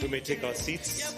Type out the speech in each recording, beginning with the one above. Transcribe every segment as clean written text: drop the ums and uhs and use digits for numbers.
We may take our seats.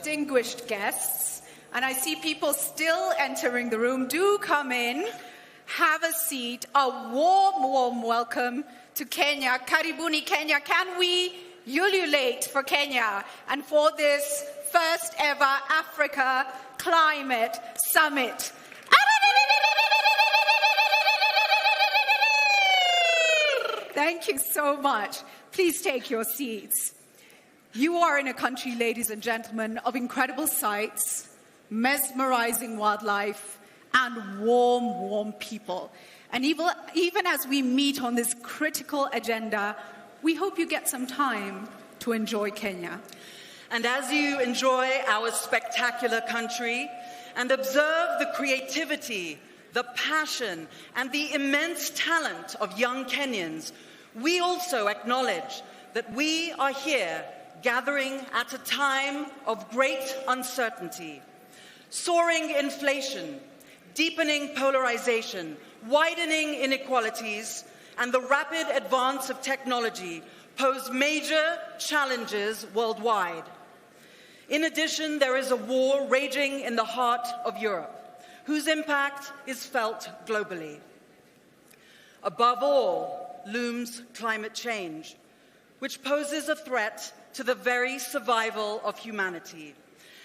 distinguished guests, and I see people still entering the room. Do come in, have a seat. A warm, warm welcome to Kenya. Karibuni, Kenya. Can we ululate for Kenya and for this first ever Africa Climate Summit? Thank you so much. Please take your seats. You are in a country, ladies and gentlemen, of incredible sights, mesmerizing wildlife, and warm, warm people. And even as we meet on this critical agenda, we hope you get some time to enjoy Kenya. And as you enjoy our spectacular country and observe the creativity, the passion, and the immense talent of young Kenyans, we also acknowledge that we are here gathering at a time of great uncertainty. Soaring inflation, deepening polarization, widening inequalities, and the rapid advance of technology pose major challenges worldwide. In addition, there is a war raging in the heart of Europe, whose impact is felt globally. Above all looms climate change, which poses a threat to the very survival of humanity.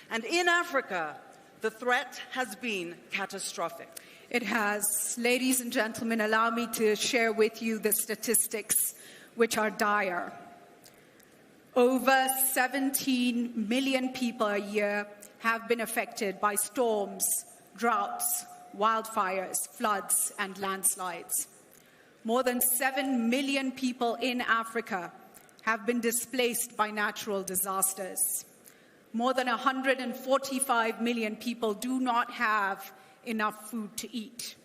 And in Africa, the threat has been catastrophic. It has. Ladies and gentlemen, allow me to share with you the statistics, which are dire. Over 17 million people a year have been affected by storms, droughts, wildfires, floods, and landslides. More than 7 million people in Africa have been displaced by natural disasters. More than 145 million people do not have enough food to eat.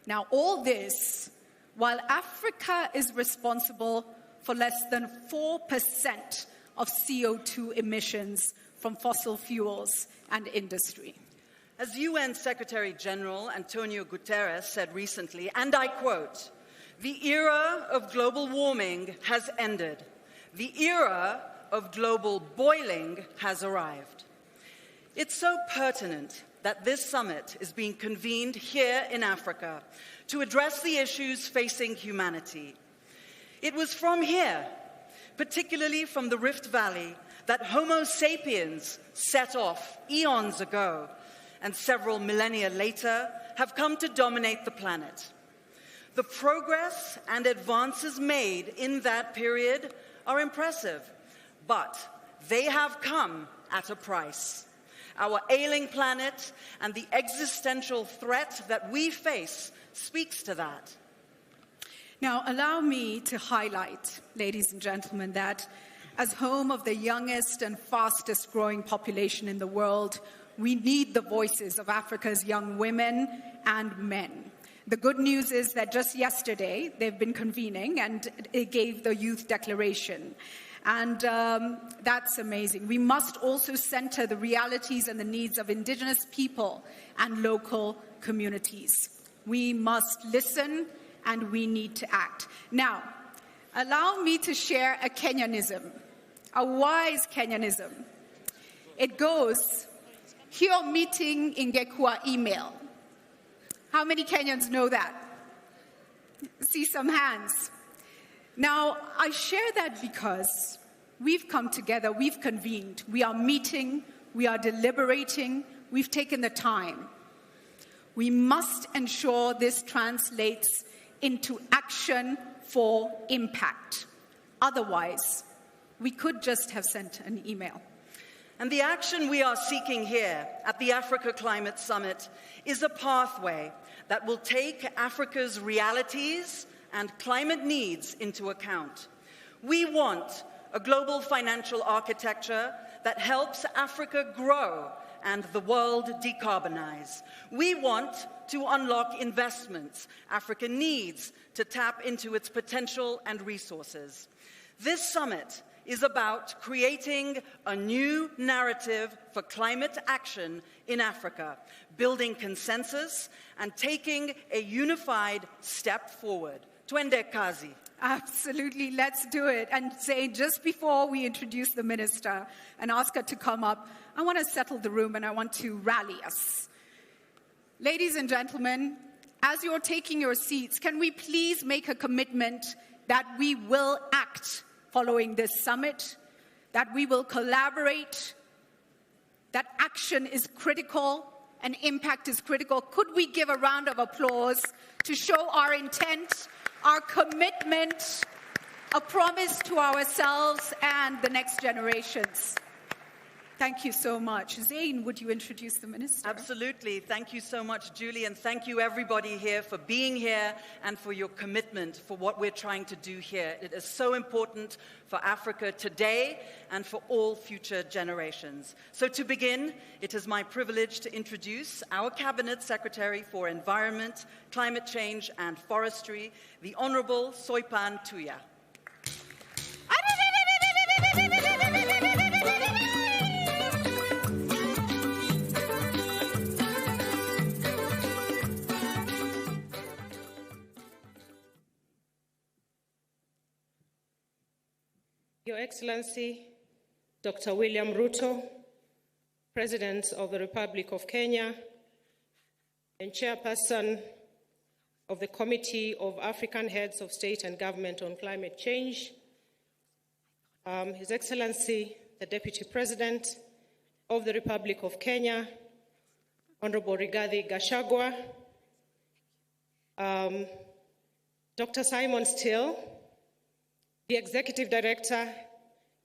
Now, all this, while Africa is responsible for less than 4% of CO2 emissions from fossil fuels and industry. As UN Secretary General Antonio Guterres said recently, and I quote, "The era of global warming has ended. The era of global boiling has arrived." It's so pertinent that this summit is being convened here in Africa to address the issues facing humanity. It was from here, particularly from the Rift Valley, that Homo sapiens set off eons ago, and several millennia later have come to dominate the planet. The progress and advances made in that period are impressive, but they have come at a price. Our ailing planet and the existential threat that we face speaks to that. Now, allow me to highlight, ladies and gentlemen, that as home of the youngest and fastest growing population in the world, we need the voices of Africa's young women and men. The good news is that just yesterday, they've been convening and it gave the Youth Declaration. And that's amazing. We must also center the realities and the needs of Indigenous people and local communities. We must listen and we need to act. Now, allow me to share a Kenyanism, a wise Kenyanism. It goes, "Hiyo meeting ingekuwa email." How many Kenyans know that? See some hands. Now, I share that because we've come together, we've convened, we are meeting, we are deliberating, we've taken the time. We must ensure this translates into action for impact. Otherwise, we could just have sent an email. And the action we are seeking here at the Africa Climate Summit is a pathway that will take Africa's realities and climate needs into account. We want a global financial architecture that helps Africa grow and the world decarbonize. We want to unlock investments Africa needs to tap into its potential and resources. This summit is about creating a new narrative for climate action in Africa, building consensus and taking a unified step forward Twende kazi. Absolutely, let's do it. And say, just before we introduce the minister and ask her to come up, I want to settle the room and I want to rally us. Ladies and gentlemen, as you're taking your seats, can we please make a commitment that we will act following this summit, that we will collaborate, that action is critical and impact is critical? Could we give a round of applause to show our intent, our commitment, a promise to ourselves and the next generations? Thank you so much. Zain, would you introduce the minister? Absolutely. Thank you so much, Julie, and thank you everybody here for being here and for your commitment for what we're trying to do here. It is so important for Africa today and for all future generations. So to begin, it is my privilege to introduce our Cabinet Secretary for Environment, Climate Change and Forestry, the Honorable Soipan Tuya. Your Excellency, Dr. William Ruto, President of the Republic of Kenya and Chairperson of the Committee of African Heads of State and Government on Climate Change, His Excellency, the Deputy President of the Republic of Kenya, Honorable Rigathi Gachagua, Dr. Simon Still, the Executive Director,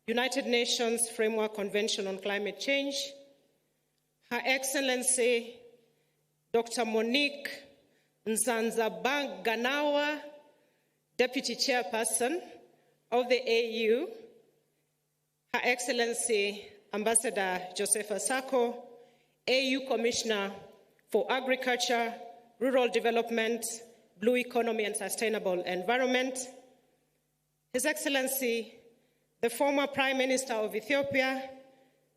United Nations Framework Convention on Climate Change, Her Excellency, Dr. Monique Nzanzabanganawa, Deputy Chairperson of the AU, Her Excellency, Ambassador Josepha Sako, AU Commissioner for Agriculture, Rural Development, Blue Economy and Sustainable Environment, His Excellency, the former Prime Minister of Ethiopia,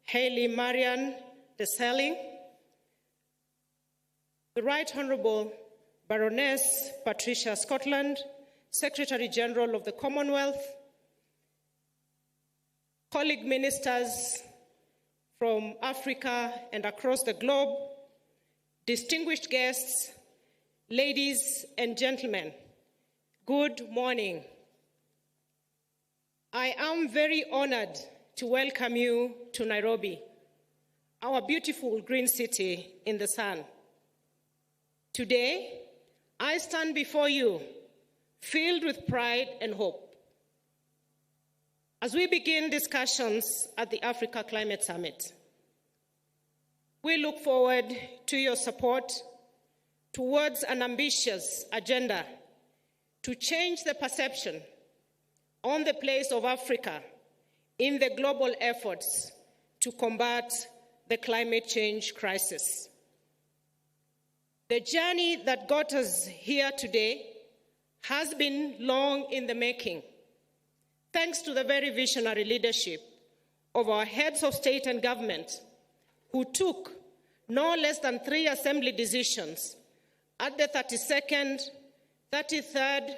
Haile Mariam Desalegn, the Right Honorable Baroness Patricia Scotland, Secretary General of the Commonwealth, colleague ministers from Africa and across the globe, distinguished guests, ladies and gentlemen, good morning. I am very honored to welcome you to Nairobi, our beautiful green city in the sun. Today, I stand before you filled with pride and hope. As we begin discussions at the Africa Climate Summit, we look forward to your support towards an ambitious agenda to change the perception on the place of Africa in the global efforts to combat the climate change crisis. The journey that got us here today has been long in the making, thanks to the very visionary leadership of our heads of state and government, who took no less than 3 assembly decisions at the 32nd, 33rd,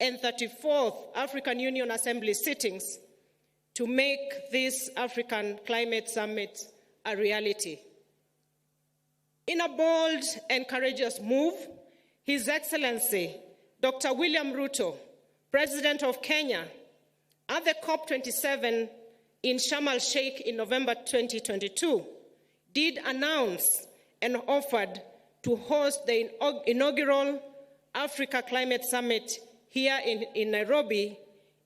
and 34th African Union Assembly sittings to make this African Climate Summit a reality. In a bold and courageous move, His Excellency, Dr. William Ruto, President of Kenya, at the COP27 in Sharm el-Sheikh in November 2022, did announce and offered to host the inaugural Africa Climate Summit here in Nairobi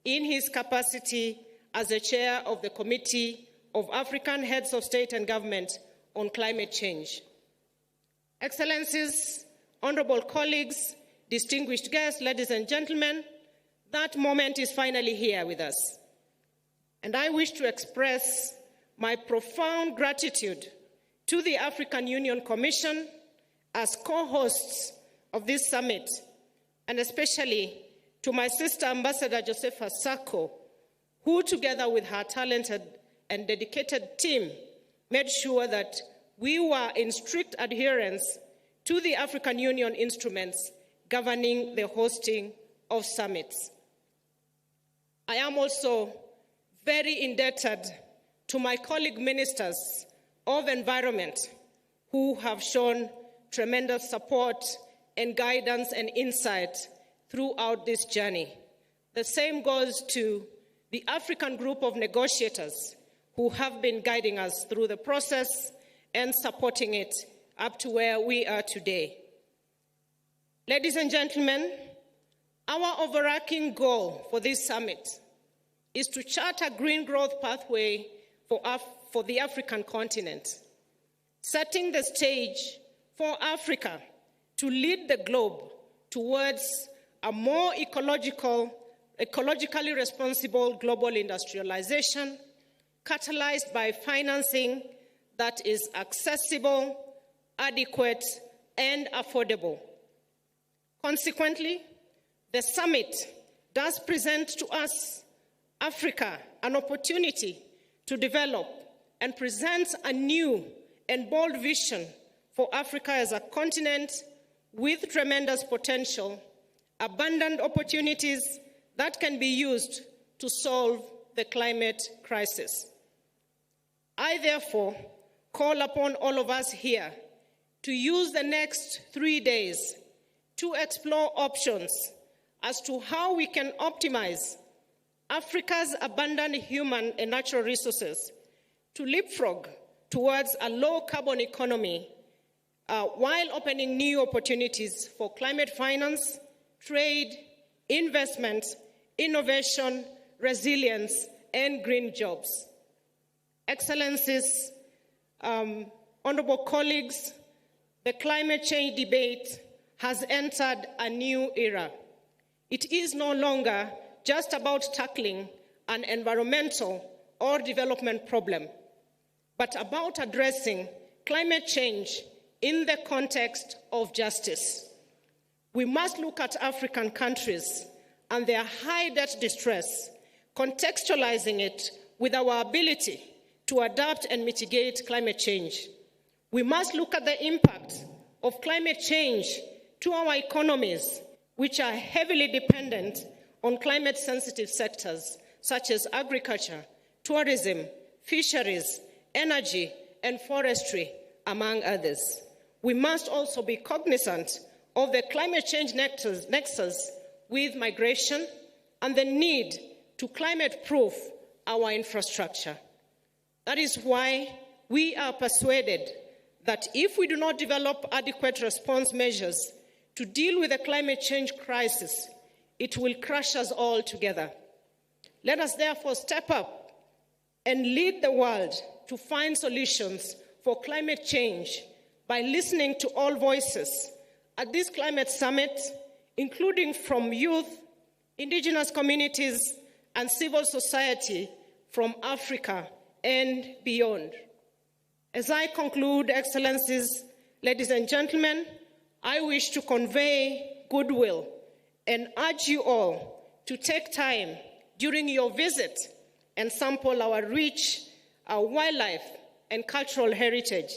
in his capacity as the chair of the Committee of African Heads of State and Government on Climate Change. Excellencies, honorable colleagues, distinguished guests, ladies and gentlemen, that moment is finally here with us. And I wish to express my profound gratitude to the African Union Commission as co-hosts of this summit, and especially to my sister Ambassador Josepha Sako, who together with her talented and dedicated team made sure that we were in strict adherence to the African Union instruments governing the hosting of summits. I am also very indebted to my colleague ministers of environment who have shown tremendous support and guidance and insight throughout this journey. The same goes to the African group of negotiators who have been guiding us through the process and supporting it up to where we are today. Ladies and gentlemen, our overarching goal for this summit is to chart a green growth pathway for the African continent, setting the stage for Africa to lead the globe towards a more ecologically responsible global industrialization, catalyzed by financing that is accessible, adequate, and affordable. Consequently, the summit does present to us, Africa, an opportunity to develop and present a new and bold vision for Africa as a continent with tremendous potential, abundant opportunities that can be used to solve the climate crisis. I therefore call upon all of us here to use the next 3 days to explore options as to how we can optimize Africa's abundant human and natural resources to leapfrog towards a low-carbon economy while opening new opportunities for climate finance, trade, investment, innovation, resilience, and green jobs. Excellencies, honorable colleagues, the climate change debate has entered a new era. It is no longer just about tackling an environmental or development problem, but about addressing climate change in the context of justice. We must look at African countries and their high debt distress, contextualizing it with our ability to adapt and mitigate climate change. We must look at the impact of climate change to our economies, which are heavily dependent on climate-sensitive sectors such as agriculture, tourism, fisheries, energy, and forestry, among others. We must also be cognizant of the climate change nexus with migration and the need to climate-proof our infrastructure. That is why we are persuaded that if we do not develop adequate response measures to deal with the climate change crisis, it will crush us all together. Let us therefore step up and lead the world to find solutions for climate change by listening to all voices at this climate summit, including from youth, indigenous communities, and civil society from Africa and beyond. As I conclude, Excellencies, ladies and gentlemen, I wish to convey goodwill and urge you all to take time during your visit and sample our rich wildlife and cultural heritage.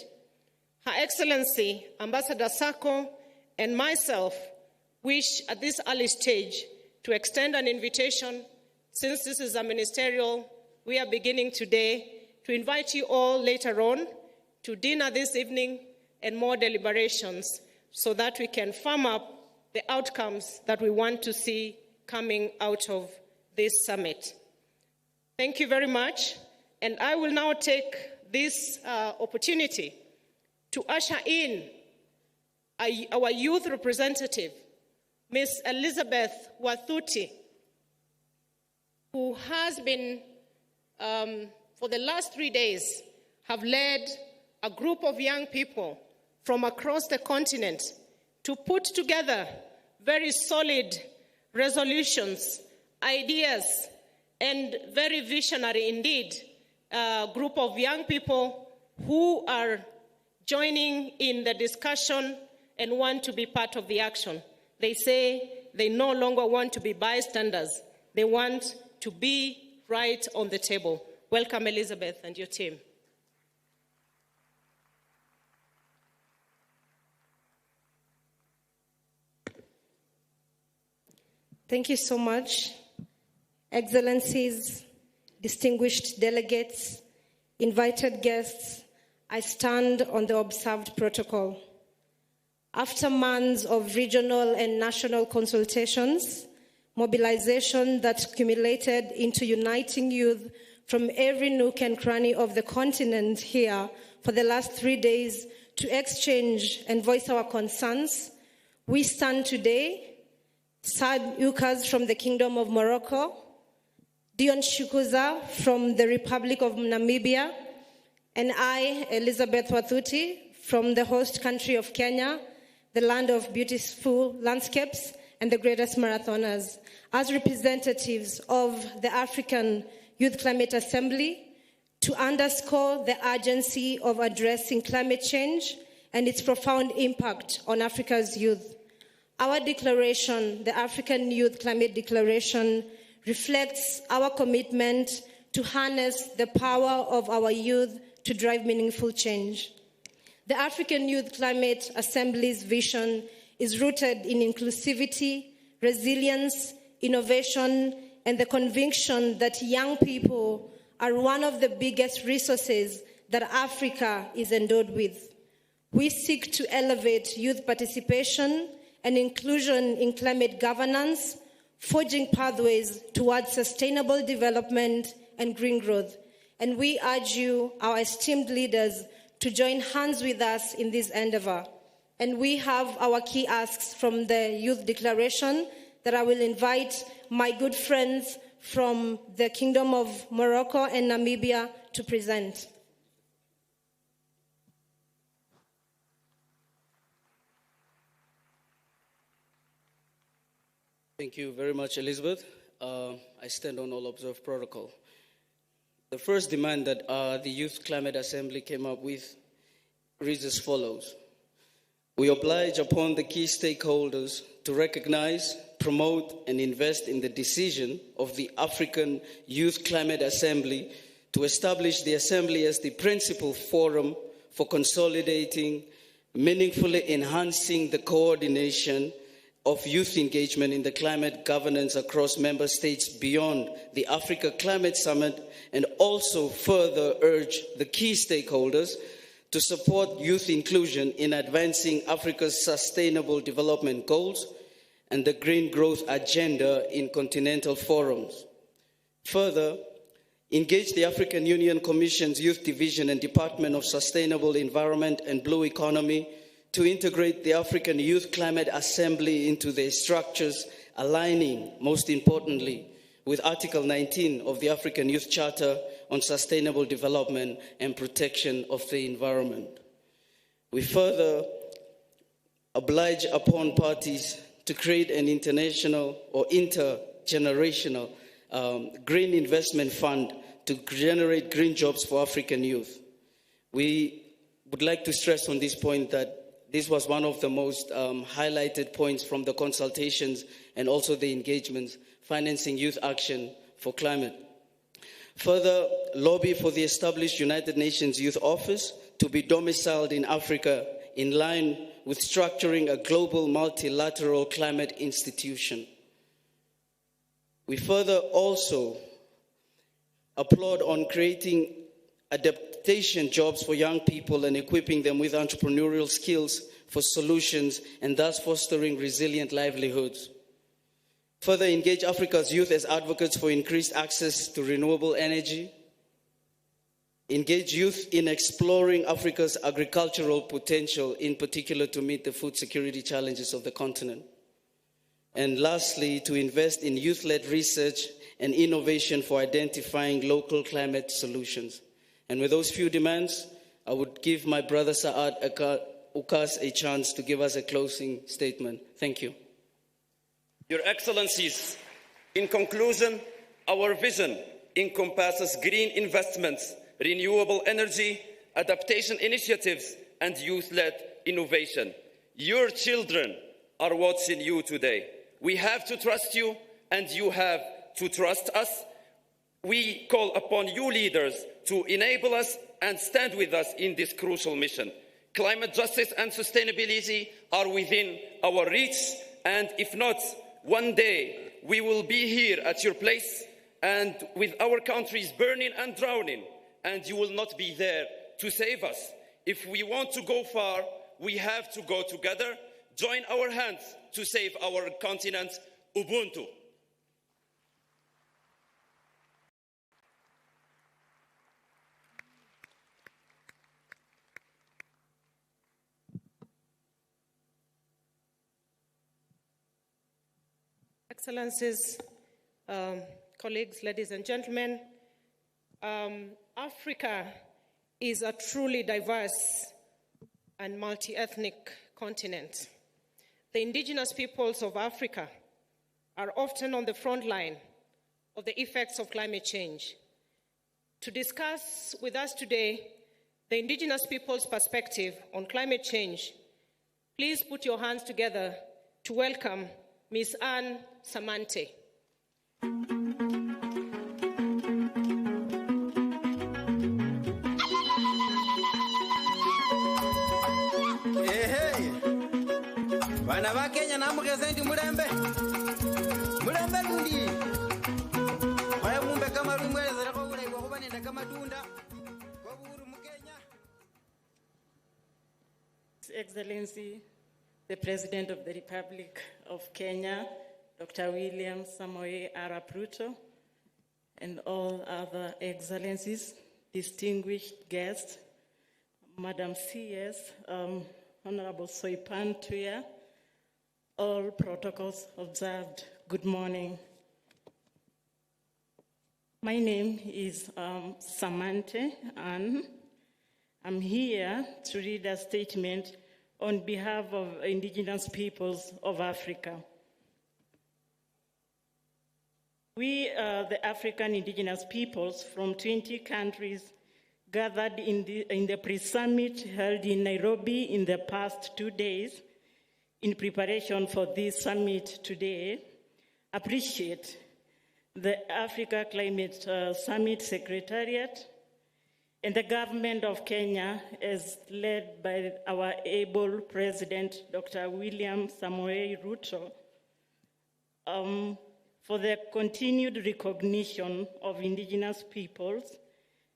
Her Excellency, Ambassador Sako, and myself wish at this early stage to extend an invitation, since this is a ministerial, we are beginning today, to invite you all later on to dinner this evening and more deliberations so that we can firm up the outcomes that we want to see coming out of this summit. Thank you very much, and I will now take this opportunity to usher in our youth representative, Ms. Elizabeth Wathuti, who has been, for the last 3 days, have led a group of young people from across the continent to put together very solid resolutions, ideas, and very visionary indeed group of young people who are joining in the discussion and want to be part of the action. They say they no longer want to be bystanders. They want to be right on the table. Welcome, Elizabeth, and your team. Thank you so much. Excellencies, distinguished delegates, invited guests, I stand on the observed protocol. After months of regional and national consultations, mobilization that accumulated into uniting youth from every nook and cranny of the continent here for the last 3 days to exchange and voice our concerns, we stand today, Saad Ukas from the Kingdom of Morocco, Dion Shukuza from the Republic of Namibia, and I, Elizabeth Wathuti, from the host country of Kenya, the land of beautiful landscapes and the greatest marathoners, as representatives of the African Youth Climate Assembly, to underscore the urgency of addressing climate change and its profound impact on Africa's youth. Our declaration, the African Youth Climate Declaration, reflects our commitment to harness the power of our youth to drive meaningful change. The African Youth Climate Assembly's vision is rooted in inclusivity, resilience, innovation, and the conviction that young people are one of the biggest resources that Africa is endowed with. We seek to elevate youth participation and inclusion in climate governance, forging pathways towards sustainable development and green growth. And we urge you, our esteemed leaders, to join hands with us in this endeavor. And we have our key asks from the Youth Declaration that I will invite my good friends from the Kingdom of Morocco and Namibia to present. Thank you very much, Elizabeth. I stand on all observed protocol. The first demand that the Youth Climate Assembly came up with reads as follows. We oblige upon the key stakeholders to recognize, promote, and invest in the decision of the African Youth Climate Assembly to establish the Assembly as the principal forum for consolidating, meaningfully enhancing the coordination of youth engagement in the climate governance across member states beyond the Africa Climate Summit, and also further urge the key stakeholders to support youth inclusion in advancing Africa's sustainable development goals and the green growth agenda in continental forums. Further, engage the African Union Commission's Youth Division and Department of Sustainable Environment and Blue Economy to integrate the African Youth Climate Assembly into their structures, aligning, most importantly, with Article 19 of the African Youth Charter on Sustainable Development and Protection of the Environment. We further oblige upon parties to create an international or intergenerational green investment fund to generate green jobs for African youth. We would like to stress on this point that this was one of the most highlighted points from the consultations and also the engagements, financing youth action for climate. Further, lobby for the established United Nations Youth Office to be domiciled in Africa in line with structuring a global multilateral climate institution. We further also applaud on creating adaptation jobs for young people and equipping them with entrepreneurial skills for solutions and thus fostering resilient livelihoods. Further, engage Africa's youth as advocates for increased access to renewable energy. Engage youth in exploring Africa's agricultural potential, in particular to meet the food security challenges of the continent. And lastly, to invest in youth-led research and innovation for identifying local climate solutions. And with those few demands, I would give my brother Saad Ukas a chance to give us a closing statement. Thank you. Your Excellencies, in conclusion, our vision encompasses green investments, renewable energy, adaptation initiatives, and youth-led innovation. Your children are watching you today. We have to trust you, and you have to trust us. We call upon you leaders to enable us and stand with us in this crucial mission. Climate justice and sustainability are within our reach, and if not, one day we will be here at your place and with our countries burning and drowning, and you will not be there to save us. If we want to go far, we have to go together, join our hands to save our continent. Ubuntu. Excellencies, colleagues, ladies and gentlemen, Africa is a truly diverse and multi-ethnic continent. The indigenous peoples of Africa are often on the front line of the effects of climate change. To discuss with us today the indigenous people's perspective on climate change, please put your hands together to welcome Ms. Anne Samante. Bana ba Kenya na mugezenti mulembe lundi baya mumbe kama rumwelezera ko bulayi bwo kuba nenda kama tunda ko buru mu Kenya. His Excellency the President of the Republic of Kenya, Dr. William Samoei Arap Ruto, and all other excellencies, distinguished guests, Madam CS, Honorable Soipan Tuya, all protocols observed. Good morning. My name is Samante Ann. I'm here to read a statement on behalf of indigenous peoples of Africa. We, the African indigenous peoples from 20 countries, gathered in the pre-summit held in Nairobi in the past 2 days in preparation for this summit today, appreciate the Africa Climate Summit Secretariat and the government of Kenya, as led by our able President, Dr. William Samoei Ruto, for the continued recognition of indigenous peoples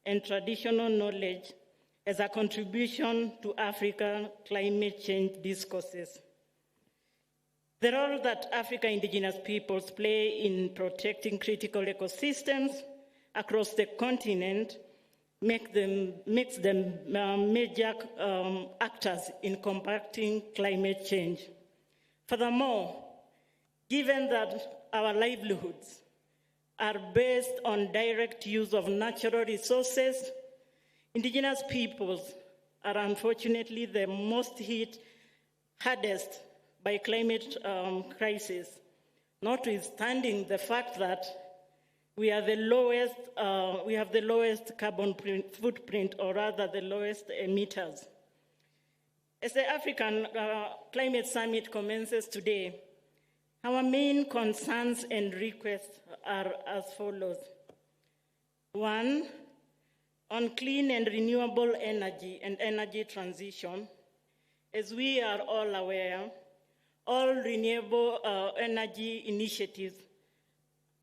and traditional knowledge as a contribution to African climate change discourses. The role that African indigenous peoples play in protecting critical ecosystems across the continent makes them major actors in combating climate change. Furthermore, given that our livelihoods are based on direct use of natural resources, indigenous peoples are unfortunately the most hit hardest by climate crisis, notwithstanding the fact that we have the lowest carbon footprint, or rather the lowest emitters. As the African Climate Summit commences today, our main concerns and requests are as follows. 1, on clean and renewable energy and energy transition. As we are all aware, all renewable energy initiatives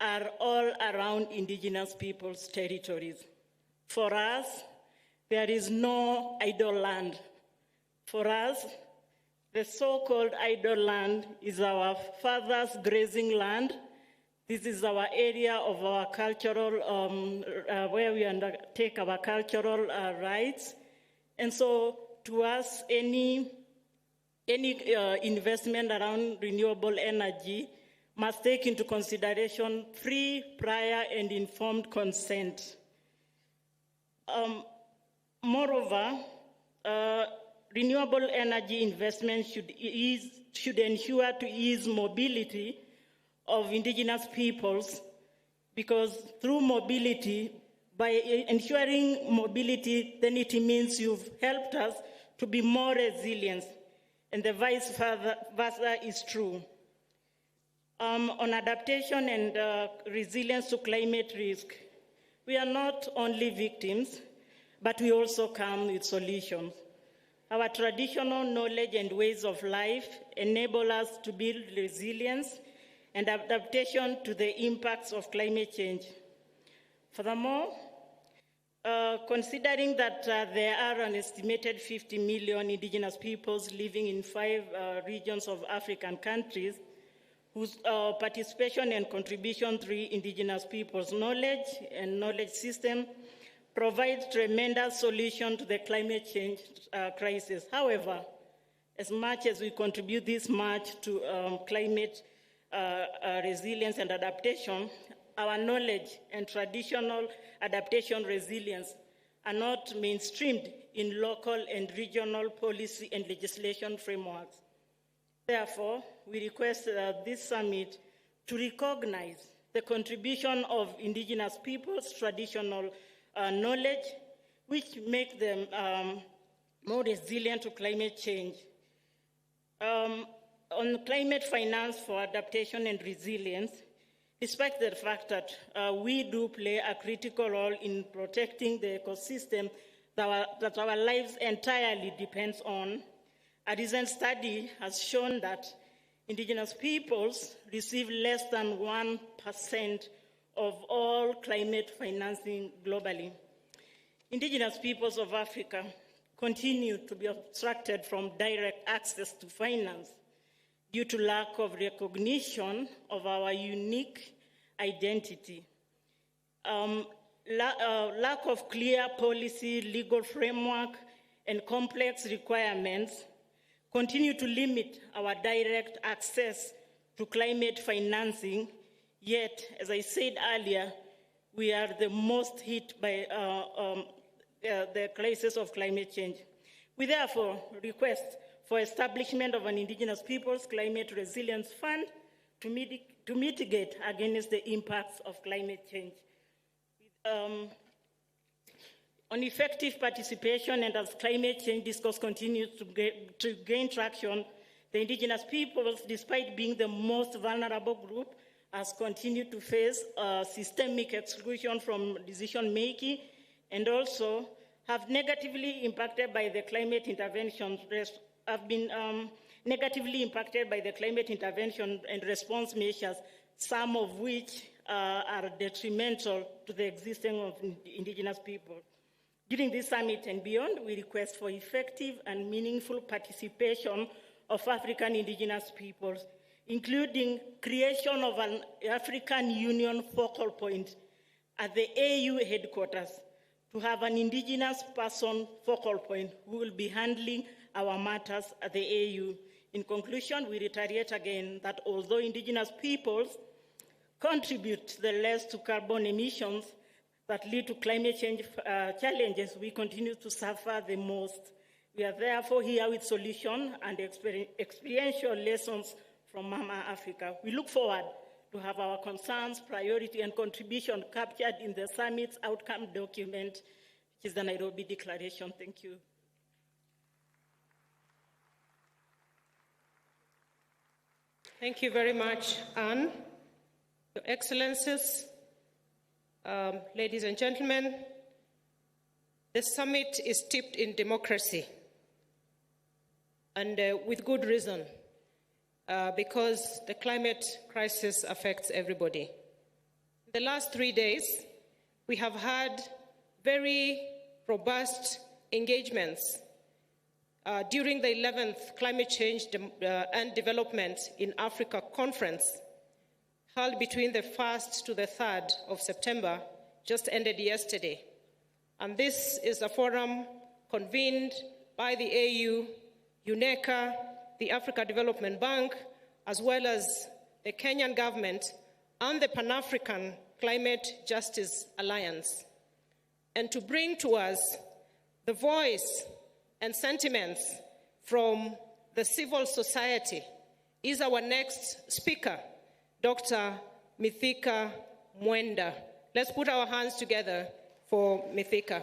are all around indigenous peoples' territories. For us, there is no idle land. For us, the so-called idle land is our fathers' grazing land. This is our area of our cultural, where we undertake our cultural rights. And so to us, any investment around renewable energy must take into consideration free, prior, and informed consent. Moreover, renewable energy investment should ensure to ease mobility of indigenous peoples, because through mobility, by ensuring mobility, then it means you've helped us to be more resilient, and the vice versa is true. On adaptation and resilience to climate risk, we are not only victims, but we also come with solutions. Our traditional knowledge and ways of life enable us to build resilience and adaptation to the impacts of climate change. Furthermore, considering that there are an estimated 50 million indigenous peoples living in 5 regions of African countries, whose participation and contribution through indigenous peoples' knowledge and knowledge system provides tremendous solution to the climate change crisis. However, as much as we contribute this much to climate resilience and adaptation, our knowledge and traditional adaptation resilience are not mainstreamed in local and regional policy and legislation frameworks. Therefore, we request this summit to recognize the contribution of indigenous peoples' traditional knowledge, which make them more resilient to climate change. On climate finance for adaptation and resilience, despite the fact that we do play a critical role in protecting the ecosystem that our lives entirely depends on, a recent study has shown that indigenous peoples receive less than 1% of all climate financing globally. Indigenous peoples of Africa continue to be obstructed from direct access to finance due to lack of recognition of our unique identity. Lack of clear policy, legal framework, and complex requirements continue to limit our direct access to climate financing, yet, as I said earlier, we are the most hit by the crisis of climate change. We therefore request for establishment of an Indigenous Peoples Climate Resilience Fund to mitigate against the impacts of climate change. On effective participation, and as climate change discourse continues to gain traction, the indigenous peoples, despite being the most vulnerable group, has continued to face systemic exclusion from decision-making, and also have negatively impacted by the climate intervention, negatively impacted by the climate intervention and response measures, some of which are detrimental to the existence of indigenous people. During this summit and beyond, we request for effective and meaningful participation of African indigenous peoples, including creation of an African Union focal point at the AU headquarters to have an indigenous person focal point who will be handling our matters at the AU. In conclusion, we reiterate again that although indigenous peoples contribute the less to carbon emissions that lead to climate change challenges, we continue to suffer the most. We are therefore here with solutions and experiential lessons from Mama Africa. We look forward to have our concerns, priority, and contribution captured in the summit's outcome document, which is the Nairobi Declaration. Thank you. Thank you very much, Anne. Your Excellencies, ladies and gentlemen, the summit is steeped in democracy, and with good reason, because the climate crisis affects everybody. In the last 3 days, we have had very robust engagements during the 11th Climate Change and Development in Africa conference, held between the 1st to the 3rd of September, just ended yesterday. And this is a forum convened by the AU, UNECA, the Africa Development Bank, as well as the Kenyan government and the Pan-African Climate Justice Alliance, and to bring to us the voice and sentiments from the civil society is our next speaker, Dr. Mithika Mwenda. Let's put our hands together for Mithika.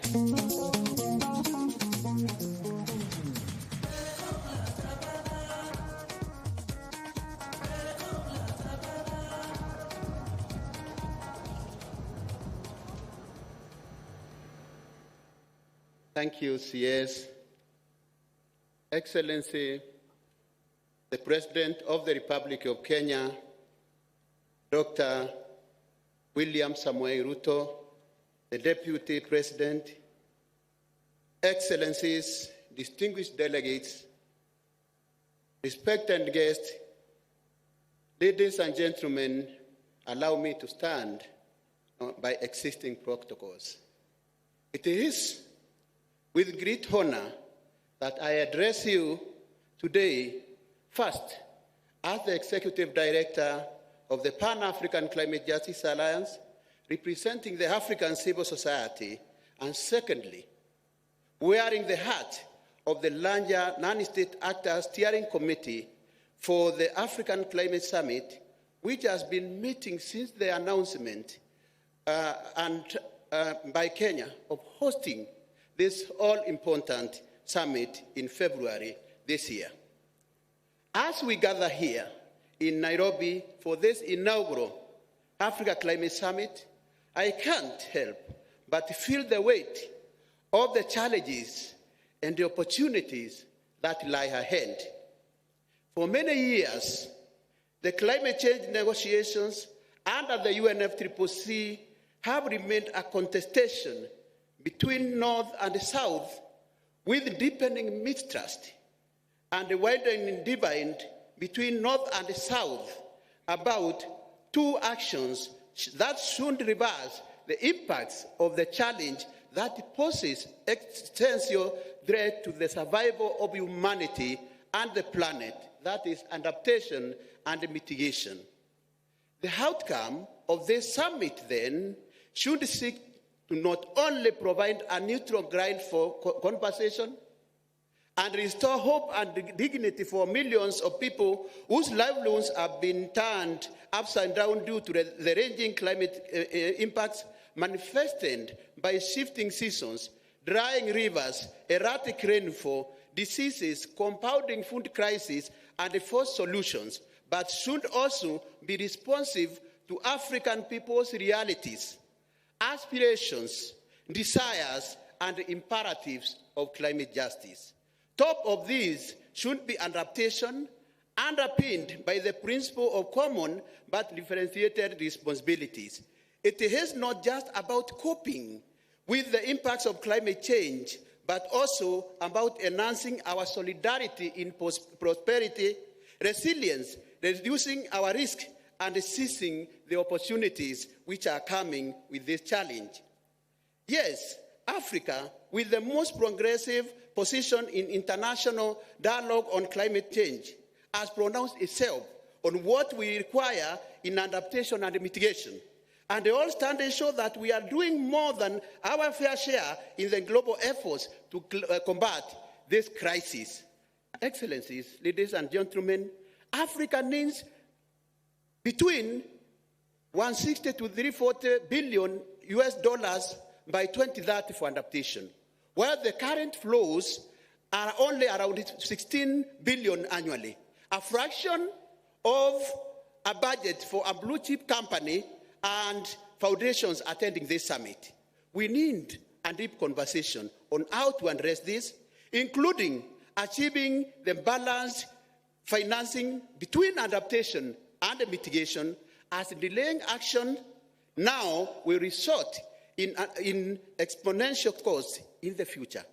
Thank you, CS. Excellency, the President of the Republic of Kenya, Dr. William Samoei Ruto, the Deputy President, Excellencies, distinguished delegates, respected guests, ladies and gentlemen, allow me to stand by existing protocols. It is with great honor that I address you today, first, as the Executive Director of the Pan-African Climate Justice Alliance, representing the African civil society, and secondly, wearing the hat of the larger non-state actors steering committee for the African Climate Summit, which has been meeting since the announcement by Kenya of hosting this all-important summit in February this year. As we gather here in Nairobi for this inaugural Africa Climate Summit, I can't help but feel the weight of the challenges and the opportunities that lie ahead. For many years, the climate change negotiations under the UNFCCC have remained a contestation between North and South, with deepening mistrust and a widening divide between North and South about two actions that should reverse the impacts of the challenge that poses existential threat to the survival of humanity and the planet, that is, adaptation and mitigation. The outcome of this summit, then, should seek to not only provide a neutral ground for conversation and restore hope and dignity for millions of people whose livelihoods have been turned upside down due to the ranging climate impacts manifested by shifting seasons, drying rivers, erratic rainfall, diseases, compounding food crisis, and forced solutions, but should also be responsive to African people's realities, aspirations, desires, and imperatives of climate justice. Top of these should be adaptation, underpinned by the principle of common but differentiated responsibilities. It is not just about coping with the impacts of climate change, but also about enhancing our solidarity in prosperity, resilience, reducing our risk, and seizing the opportunities which are coming with this challenge. Yes, Africa, with the most progressive position in international dialogue on climate change, has pronounced itself on what we require in adaptation and mitigation. And the all standards show that we are doing more than our fair share in the global efforts to combat this crisis. Excellencies, ladies and gentlemen, Africa needs between 160 to 340 billion US dollars by 2030 for adaptation, while the current flows are only around 16 billion annually, a fraction of a budget for a blue chip company and foundations attending this summit. We need a deep conversation on how to address this, including achieving the balanced financing between adaptation and mitigation, as delaying action now will result in exponential costs in the future.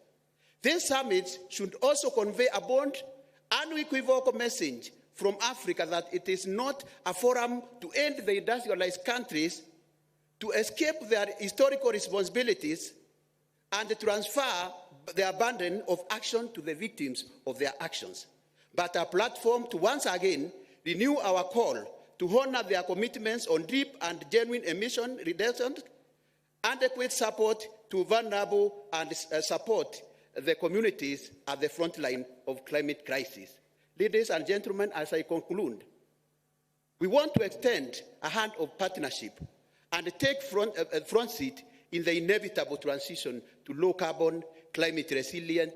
This summit should also convey a bold, unequivocal message from Africa that it is not a forum to end the industrialized countries, to escape their historical responsibilities, and to transfer their burden of action to the victims of their actions, but a platform to once again renew our call to honor their commitments on deep and genuine emission reduction, adequate support to vulnerable, and support the communities at the front line of climate crisis. Ladies and gentlemen, as I conclude, we want to extend a hand of partnership and take front seat in the inevitable transition to low-carbon, climate-resilient,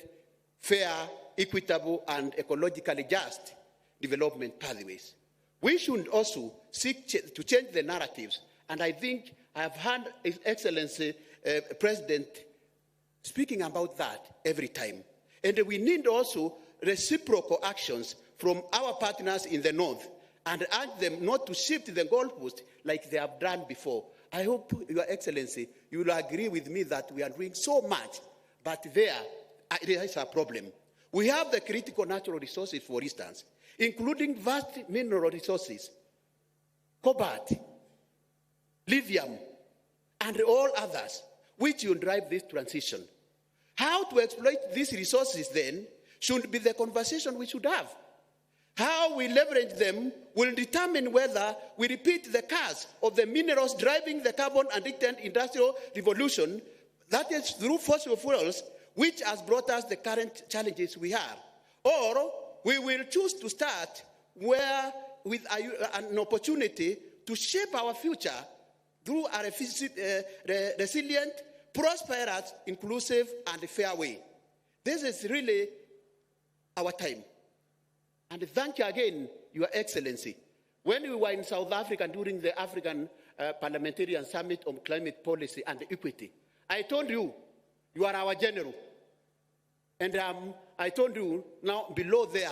fair, equitable, and ecologically just development pathways. We should also seek to change the narratives, and I think I have heard His Excellency President speaking about that every time. And we need also reciprocal actions from our partners in the North and urge them not to shift the goalpost like they have done before. I hope, Your Excellency, you will agree with me that we are doing so much, but there is a problem. We have the critical natural resources, for instance, including vast mineral resources, cobalt, lithium, and all others, which will drive this transition. How to exploit these resources, then, should be the conversation we should have. How we leverage them will determine whether we repeat the curse of the minerals driving the carbon-addicted industrial revolution, that is through fossil fuels, which has brought us the current challenges we have. Or we will choose to start with an opportunity to shape our future through a resilient, prosperous, inclusive, and fair way. This is really our time. And thank you again, Your Excellency. When we were in South Africa during the African Parliamentarian Summit on Climate Policy and Equity, I told you, you are our general. And I told you, now below there,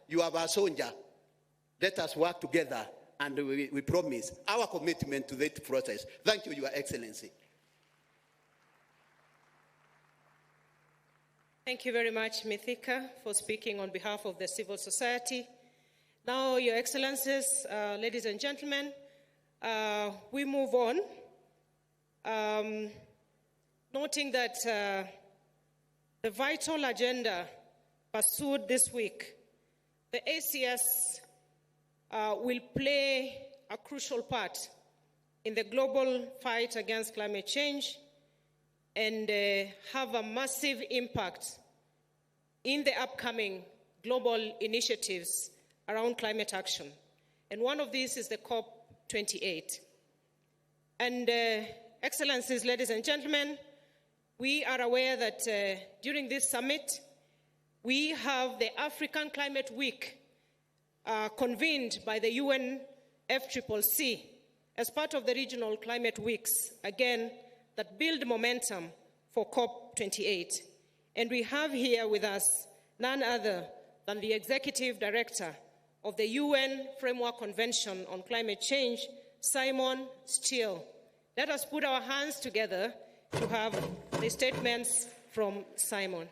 you are our soldier. Let us work together, and we promise our commitment to that process. Thank you, Your Excellency. Thank you very much, Mithika, for speaking on behalf of the civil society. Now, Your Excellencies, ladies and gentlemen, we move on, noting that the vital agenda pursued this week, the ACS will play a crucial part in the global fight against climate change and have a massive impact in the upcoming global initiatives around climate action. And one of these is the COP28. And Excellencies, ladies and gentlemen, we are aware that during this summit, we have the African Climate Week convened by the UNFCCC as part of the regional climate weeks, again, that build momentum for COP28. And we have here with us none other than the Executive Director of the UN Framework Convention on Climate Change, Simon Steele. Let us put our hands together to have the statements from Simon.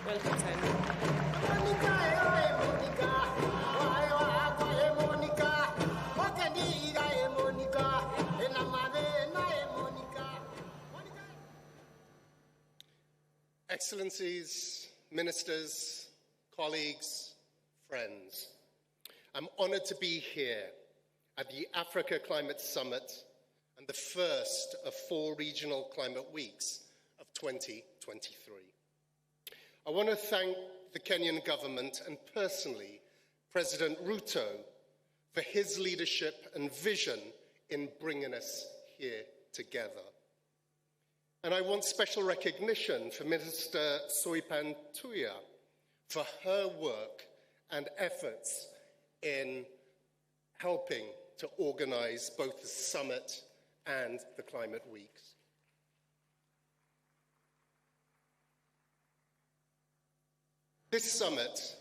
Welcome, Simon. Excellencies, ministers, colleagues, friends, I'm honored to be here at the Africa Climate Summit and the first of 4 regional climate weeks of 2023. I want to thank the Kenyan government and personally President Ruto for his leadership and vision in bringing us here together. And I want special recognition for Minister Soipan Tuya for her work and efforts in helping to organize both the summit and the climate weeks. This summit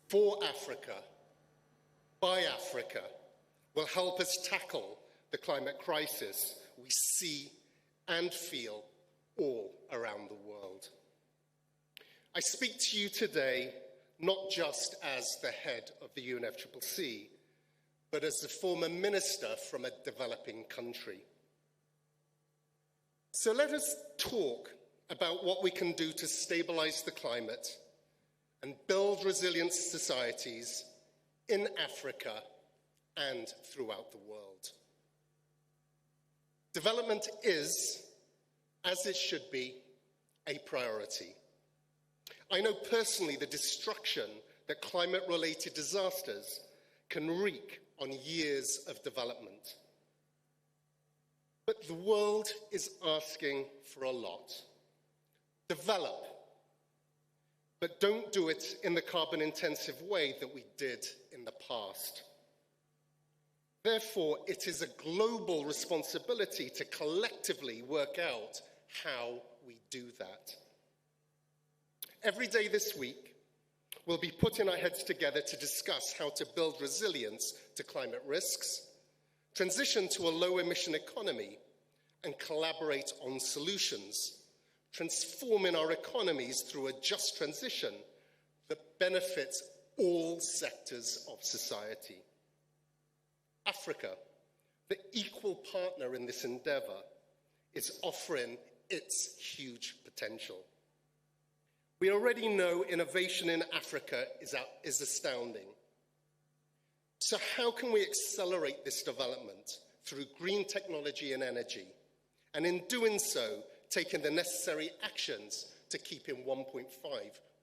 for Africa, by Africa, will help us tackle the climate crisis we see and feel all around the world. I speak to you today not just as the head of the UNFCCC, but as the former minister from a developing country. So let us talk about what we can do to stabilize the climate and build resilient societies in Africa and throughout the world. Development is, as it should be, a priority. I know personally the destruction that climate-related disasters can wreak on years of development. But the world is asking for a lot. Develop, but don't do it in the carbon-intensive way that we did in the past. Therefore, it is a global responsibility to collectively work out how we do that. Every day this week, We'll be putting our heads together to discuss how to build resilience to climate risks, transition to a low-emission economy, and collaborate on solutions, transforming our economies through a just transition that benefits all sectors of society. Africa, the equal partner in this endeavor, is offering its huge potential. We already know innovation in Africa is astounding. So how can we accelerate this development through green technology and energy, and in doing so, taking the necessary actions to keep in 1.5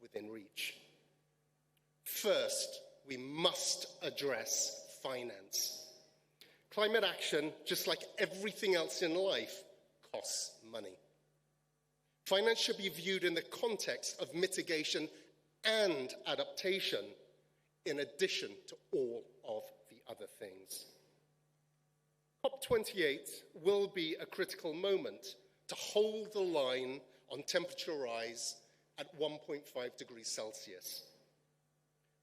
within reach? First, we must address finance. Climate action, just like everything else in life, costs money. Finance should be viewed in the context of mitigation and adaptation, in addition to all of the other things. COP28 will be a critical moment to hold the line on temperature rise at 1.5 degrees Celsius.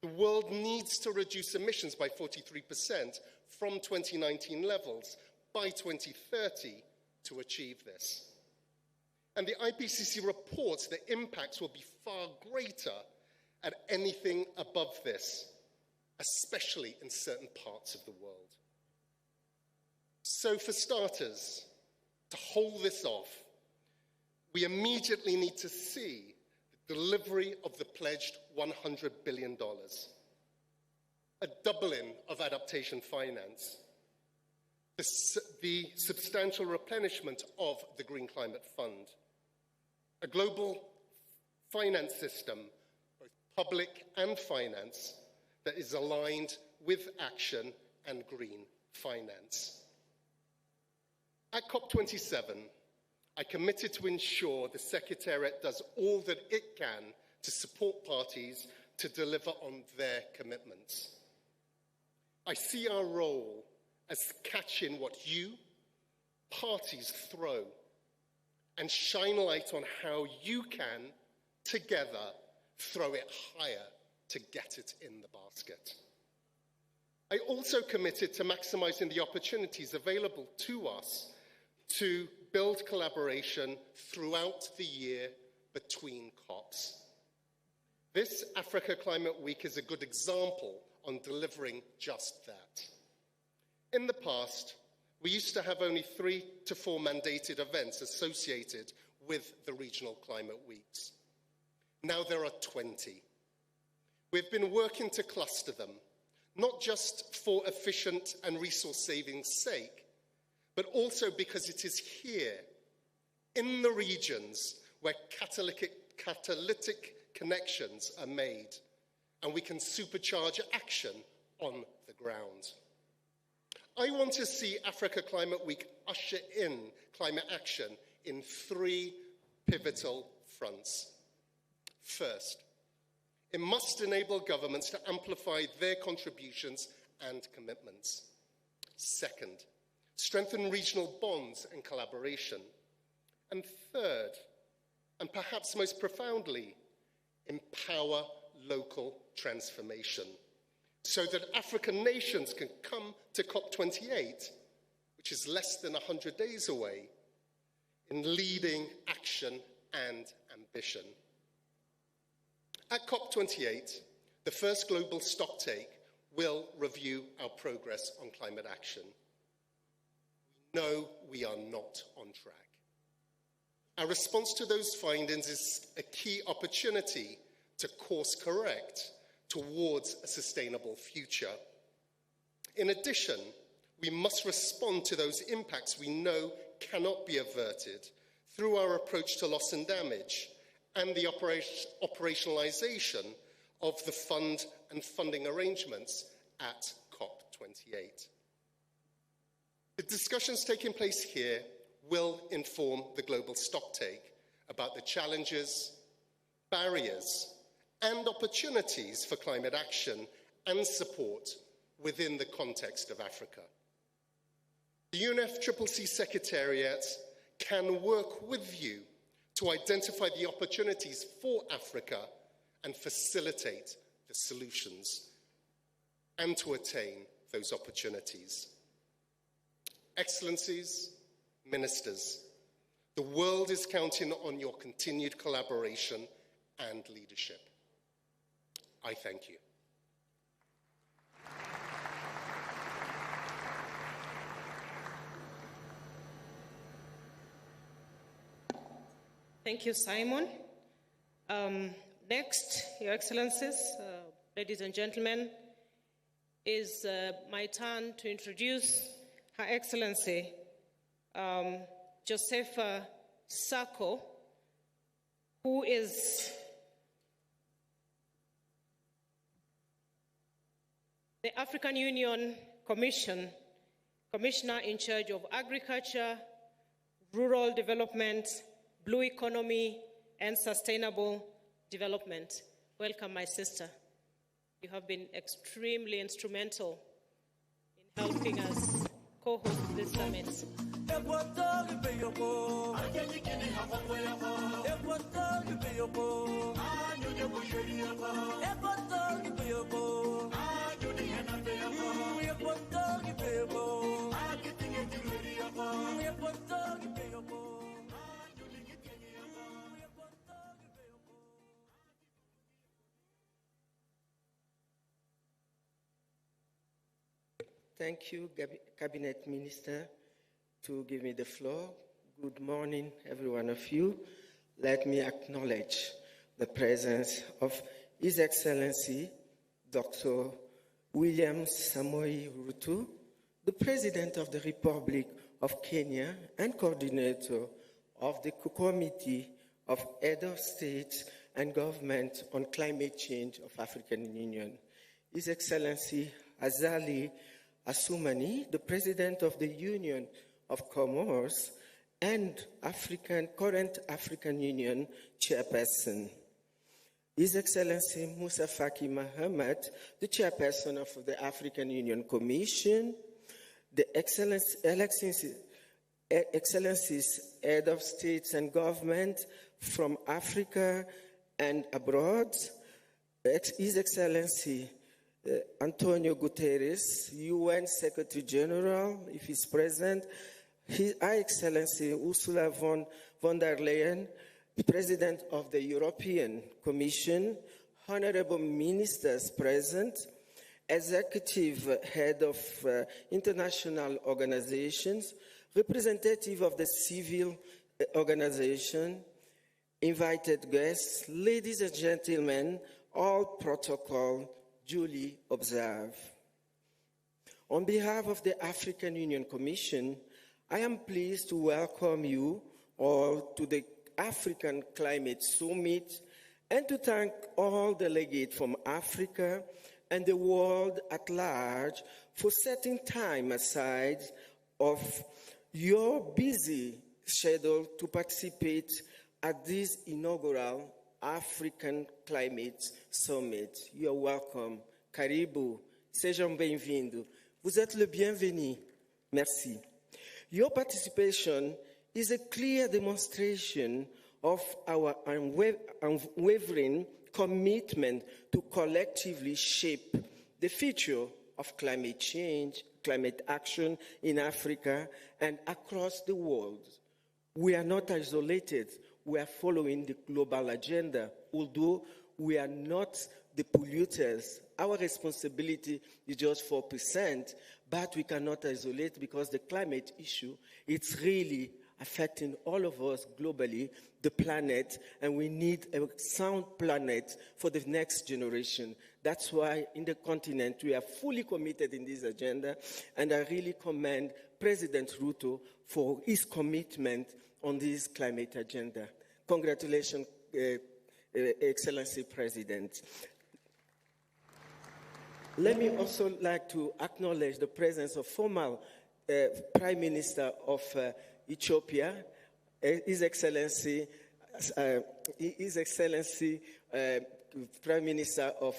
The world needs to reduce emissions by 43% from 2019 levels by 2030 to achieve this. And the IPCC reports that impacts will be far greater at anything above this, especially in certain parts of the world. So for starters, to hold this off, we immediately need to see the delivery of the pledged $100 billion, a doubling of adaptation finance, the substantial replenishment of the Green Climate Fund, a global finance system, both public and finance, that is aligned with action and green finance. At COP27, I committed to ensure the Secretariat does all that it can to support parties to deliver on their commitments. I see our role as catching what you, parties, throw, and shine light on how you can, together, throw it higher to get it in the basket. I also committed to maximizing the opportunities available to us to build collaboration throughout the year between COPs. This Africa Climate Week is a good example on delivering just that. In the past, we used to have only 3 to 4 mandated events associated with the regional climate weeks. Now there are 20. We've been working to cluster them, not just for efficient and resource saving's sake, but also because it is here, in the regions, where catalytic connections are made, and we can supercharge action on the ground. I want to see Africa Climate Week usher in climate action in 3 pivotal fronts. First, it must enable governments to amplify their contributions and commitments. Second, strengthen regional bonds and collaboration. And third, and perhaps most profoundly, empower local transformation, so that African nations can come to COP28, which is less than 100 days away, in leading action and ambition. At COP28, the first global stocktake will review our progress on climate action. We know we are not on track. Our response to those findings is a key opportunity to course correct towards a sustainable future. In addition, we must respond to those impacts we know cannot be averted through our approach to loss and damage and the operationalization of the fund and funding arrangements at COP28. The discussions taking place here will inform the global stocktake about the challenges, barriers, and opportunities for climate action and support within the context of Africa. The UNFCCC Secretariat can work with you to identify the opportunities for Africa and facilitate the solutions, and to attain those opportunities. Excellencies, ministers, the world is counting on your continued collaboration and leadership. I thank you. Thank you, Simon. Next, Your Excellencies, ladies and gentlemen, is my turn to introduce Her Excellency Josepha Sako, who is the African Union Commissioner in charge of agriculture, rural development, blue economy, and sustainable development. Welcome, my sister. You have been extremely instrumental in helping us co-host this summit. Thank you, Cabinet Minister, to give me the floor. Good morning, every one of you. Let me acknowledge the presence of His Excellency, Dr. William Samoei Ruto, the President of the Republic of Kenya and coordinator of the Committee of Head of States and Government on Climate Change of African Union, His Excellency Azali Assoumani, the President of the Union of Comoros and current African Union Chairperson, His Excellency Musa Faki Mahamat, the Chairperson of the African Union Commission, the Excellencies Head of States and Government from Africa and abroad, His Excellency Antonio Guterres, UN Secretary General, if he's present, His Excellency Ursula von der Leyen, President of the European Commission, honorable ministers present, executive head of international organizations, representative of the civil organization, invited guests, ladies and gentlemen, all protocol duly observed. On behalf of the African Union Commission, I am pleased to welcome you all to the African Climate Summit and to thank all delegates from Africa and the world at large for setting time aside of your busy schedule to participate at this inaugural African Climate Summit. You are welcome. Karibu. Sejam bem-vindos. Vous êtes le bienvenu. Merci. Your participation is a clear demonstration of our unwavering commitment to collectively shape the future of climate change, climate action in Africa and across the world. We are not isolated. We are following the global agenda. Although we are not the polluters, our responsibility is just 4%, but we cannot isolate because the climate issue, it's really affecting all of us globally, the planet, and we need a sound planet for the next generation. That's why in the continent we are fully committed in this agenda, and I really commend President Ruto for his commitment on this climate agenda. Congratulations, Excellency President. Let me also like to acknowledge the presence of former Prime Minister of Ethiopia, His Excellency Prime Minister of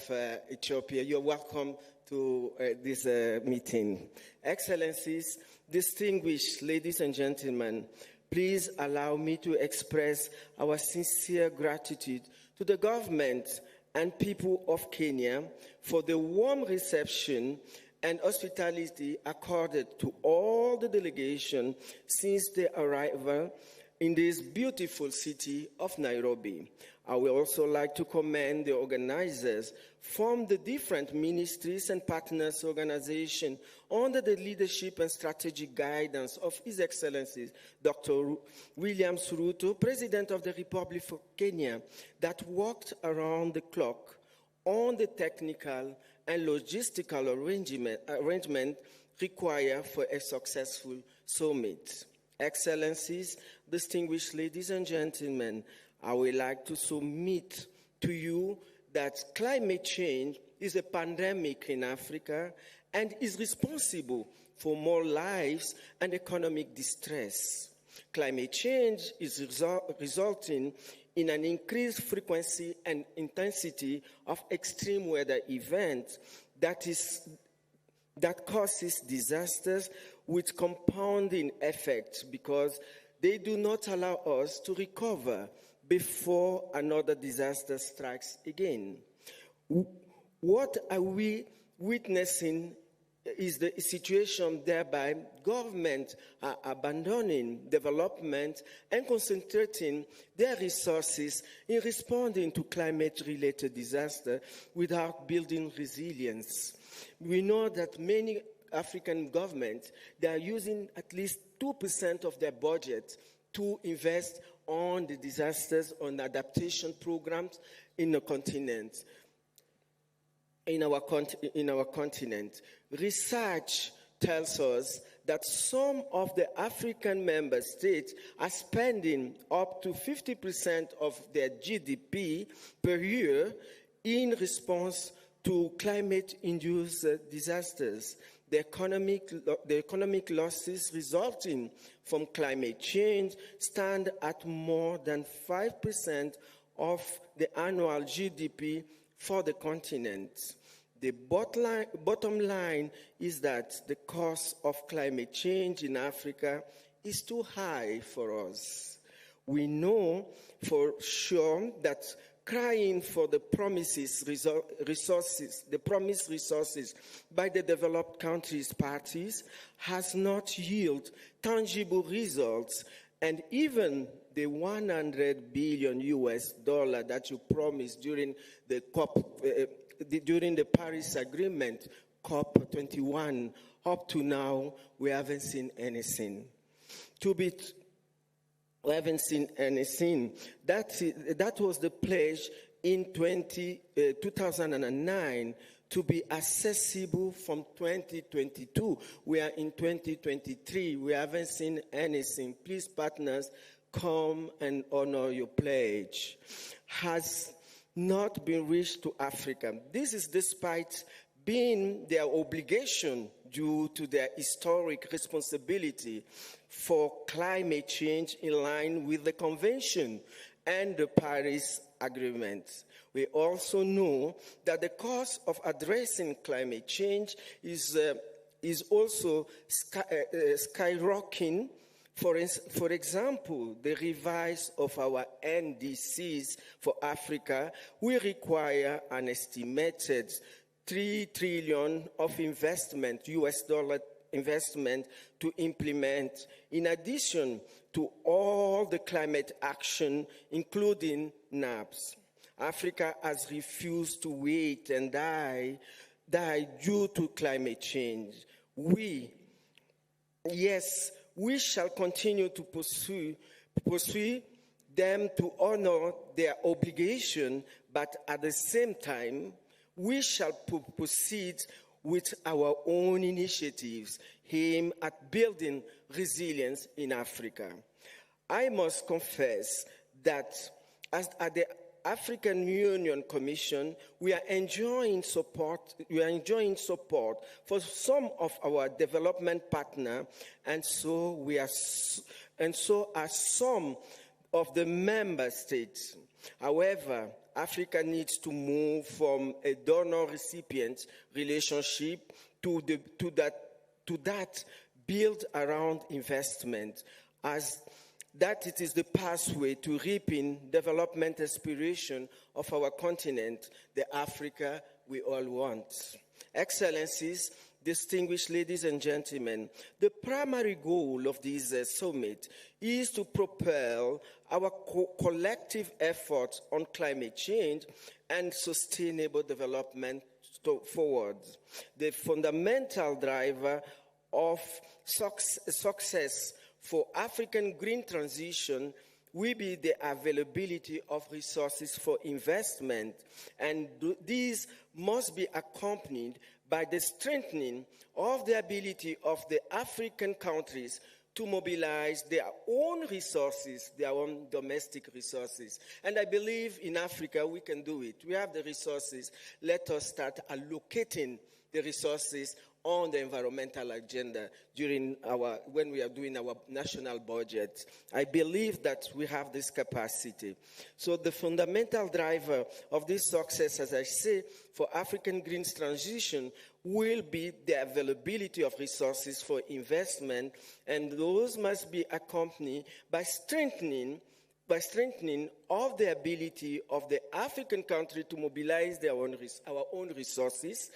Ethiopia. You're welcome to this meeting. Excellencies, distinguished ladies and gentlemen, please allow me to express our sincere gratitude to the government and people of Kenya for the warm reception and hospitality accorded to all the delegation since their arrival in this beautiful city of Nairobi. I would also like to commend the organizers from the different ministries and partners organizations under the leadership and strategic guidance of His Excellency Dr. William Ruto, President of the Republic of Kenya, that worked around the clock on the technical and logistical arrangement required for a successful summit. Excellencies, distinguished ladies and gentlemen, I would like to submit to you that climate change is a pandemic in Africa and is responsible for more lives and economic distress. Climate change is resulting in an increased frequency and intensity of extreme weather events that causes disasters with compounding effects because they do not allow us to recover before another disaster strikes again. What are we witnessing is the situation thereby governments are abandoning development and concentrating their resources in responding to climate-related disaster without building resilience. We know that many African governments, they are using at least 2% of their budget to invest on the disasters, on adaptation programs in the continent. In our continent. Research tells us that some of the African member states are spending up to 50% of their GDP per year in response to climate-induced disasters. The economic losses resulting from climate change stand at more than 5% of the annual GDP for the continent. The bottom line is that the cost of climate change in Africa is too high for us. We know for sure that crying for the promised resources by the developed countries' parties has not yielded tangible results, and even the $100 billion that you promised during the during the Paris Agreement, COP21, up to now, we haven't seen anything. We haven't seen anything. That was the pledge in 2009 to be accessible from 2022. We are in 2023. We haven't seen anything. Please, partners, come and honor your pledge. Has not been reached to Africa. This is despite being their obligation due to their historic responsibility for climate change in line with the Convention and the Paris Agreement. We also know that the cost of addressing climate change is also skyrocketing. For example, the revise of our NDCs for Africa will require an estimated $3 trillion of investment, US dollar investment, to implement, in addition to all the climate action, including NAPS. Africa has refused to wait and die due to climate change. We shall continue to pursue them to honor their obligation, but at the same time, we shall proceed with our own initiatives aimed at building resilience in Africa. I must confess that at the African Union Commission, we are enjoying support for some of our development partners, and so are some of the member states. However, Africa needs to move from a donor-recipient relationship to that built around investment, as that it is the pathway to reaping development aspiration of our continent, the Africa we all want. Excellencies, distinguished ladies and gentlemen, the primary goal of this summit is to propel our collective efforts on climate change and sustainable development forward. The fundamental driver of success for African green transition will be the availability of resources for investment, and these must be accompanied by the strengthening of the ability of the African countries to mobilize their own resources, their own domestic resources. And I believe in Africa we can do it. We have the resources. Let us start allocating the resources on the environmental agenda when we are doing our national budget. I believe that we have this capacity. So the fundamental driver of this success, as I say, for African green transition will be the availability of resources for investment, and those must be accompanied by strengthening of the ability of the African country to mobilize our own resources,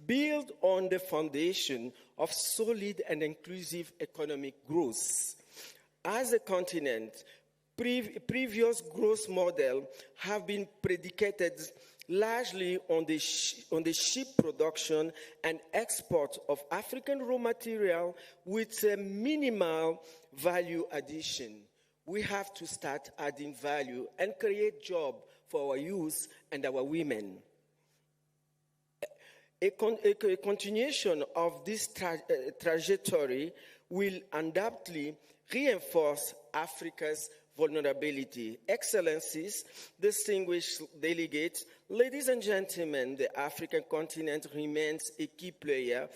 build on the foundation of solid and inclusive economic growth. As a continent, previous growth models have been predicated largely on the sheep production and export of African raw material with a minimal value addition. We have to start adding value and create jobs for our youth and our women. A continuation of this trajectory will undoubtedly reinforce Africa's vulnerability. Excellencies, distinguished delegates, ladies and gentlemen, the African continent remains a key player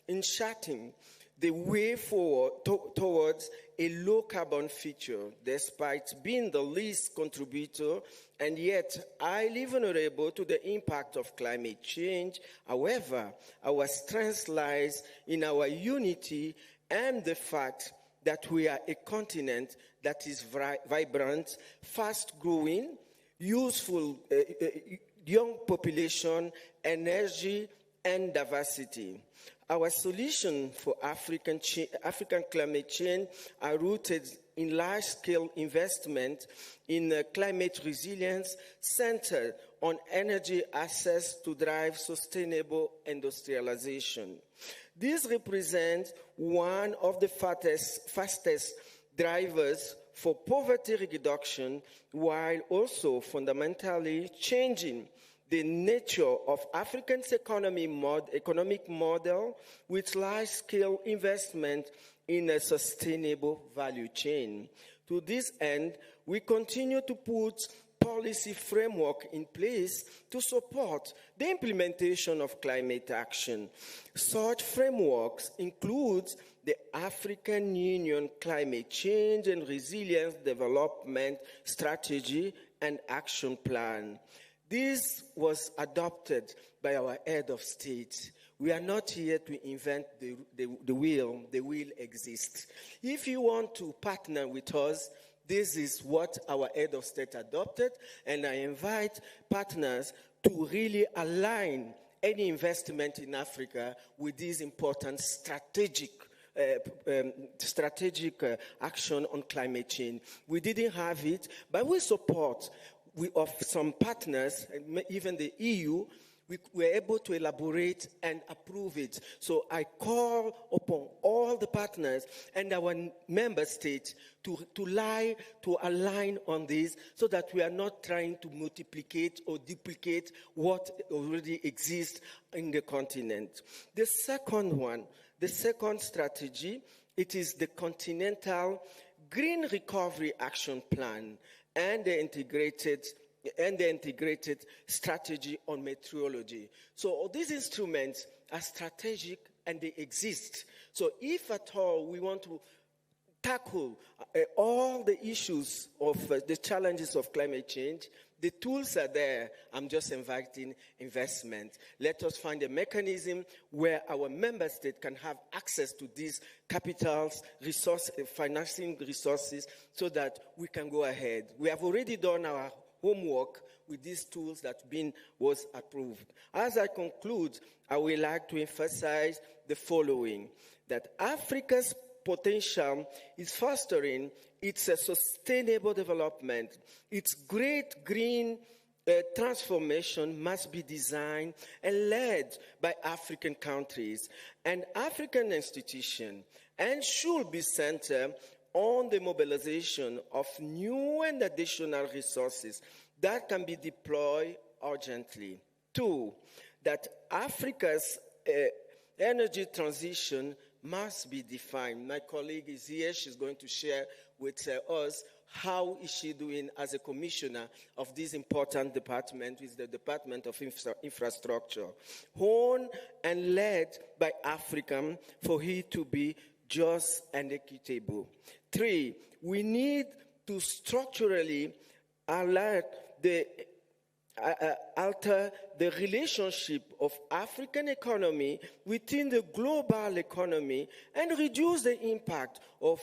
in charting the way forward towards a low-carbon future, despite being the least contributor and yet highly vulnerable to the impact of climate change. However, our strength lies in our unity and the fact that we are a continent that is vibrant, fast-growing, useful, young population, energy, and diversity. Our solution for African climate change are rooted in large-scale investment in climate resilience centered on energy access to drive sustainable industrialization. This represents one of the fastest drivers for poverty reduction, while also fundamentally changing the nature of Africa's economic model with large-scale investment in a sustainable value chain. To this end, we continue to put policy framework in place to support the implementation of climate action. Such frameworks include the African Union Climate Change and Resilience Development Strategy and Action Plan. This was adopted by our head of state. We are not here to invent the wheel. The wheel exists. If you want to partner with us, this is what our head of state adopted, and I invite partners to really align any investment in Africa with this important strategic action on climate change. We didn't have it, but we support of some partners, even the EU, we were able to elaborate and approve it. So I call upon all the partners and our member states to align on this so that we are not trying to multiplicate or duplicate what already exists in the continent. The second strategy, it is the Continental Green Recovery Action Plan and the integrated strategy on meteorology. So these instruments are strategic and they exist. So if at all we want to tackle all the issues of the challenges of climate change. The tools are there. I'm just inviting investment. Let us find a mechanism where our member state can have access to these capitals, financing resources, so that we can go ahead. We have already done our homework with these tools that was approved. As I conclude, I would like to emphasize the following, that Africa's potential is fostering its sustainable development. Its great green transformation must be designed and led by African countries and African institutions, and should be centered on the mobilization of new and additional resources that can be deployed urgently. 2, that Africa's energy transition must be defined. My colleague is here. She's going to share with us how is she doing as a commissioner of this important department, with the Department of Infrastructure. Honed and led by Africa for it to be just and equitable. 3, we need to structurally alter the relationship of African economy within the global economy and reduce the impact of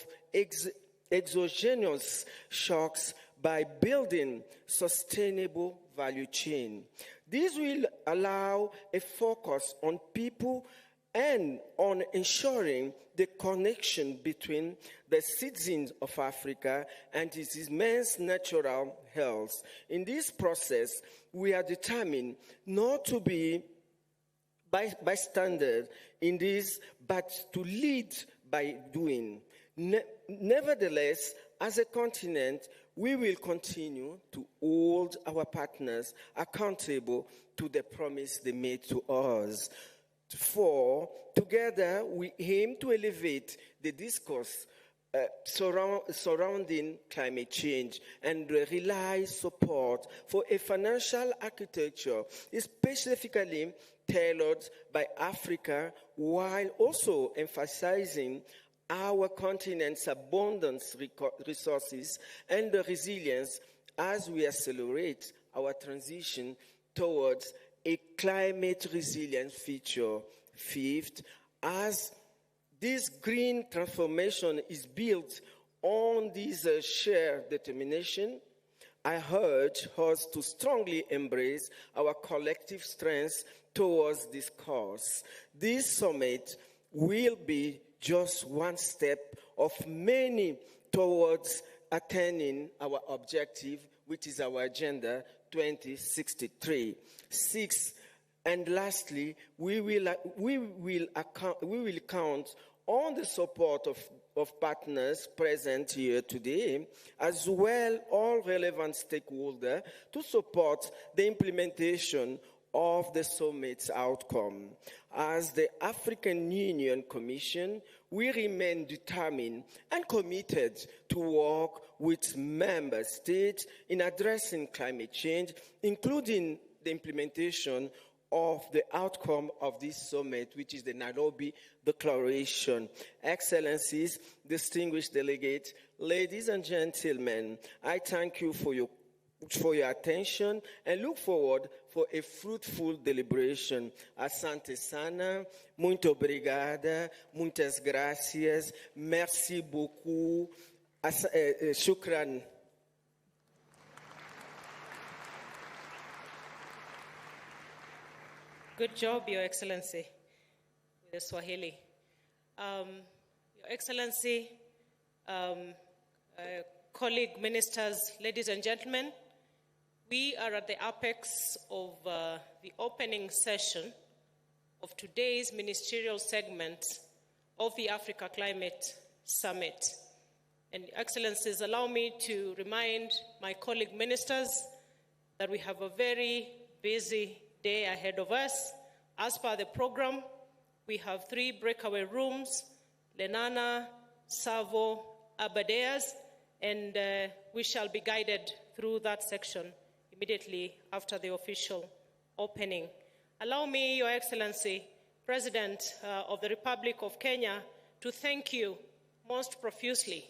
exogenous shocks by building sustainable value chain. This will allow a focus on people and on ensuring the connection between the citizens of Africa and its immense natural health. In this process, we are determined not to be bystander in this, but to lead by doing. Nevertheless, as a continent, we will continue to hold our partners accountable to the promise they made to us. 4, together we aim to elevate the discourse surrounding climate change and rely support for a financial architecture specifically tailored by Africa, while also emphasizing our continent's abundant resources and the resilience as we accelerate our transition towards a climate resilient future. 5th, as this green transformation is built on this shared determination, I urge us to strongly embrace our collective strengths towards this cause. This summit will be just one step of many towards attaining our objective, which is our Agenda 2063. 6, and lastly, we will count on the support of partners present here today, as well all relevant stakeholders, to support the implementation of the summit's outcome. As the African Union Commission, we remain determined and committed to work with member states in addressing climate change, including the implementation of the outcome of this summit, which is the Nairobi Declaration. Excellencies, distinguished delegates, ladies and gentlemen, I thank you for your attention and look forward for a fruitful deliberation. Asante sana, muito obrigada, muitas gracias, merci beaucoup, shukran. Good job, Your Excellency, with the Swahili. Your Excellency, colleague ministers, ladies and gentlemen, we are at the apex of the opening session of today's ministerial segment of the Africa Climate Summit. And Excellencies, allow me to remind my colleague ministers that we have a very busy day ahead of us. As per the program, we have 3 breakaway rooms, Lenana, Savo, Abadeas, and we shall be guided through that section immediately after the official opening. Allow me, Your Excellency, President of the Republic of Kenya, to thank you most profusely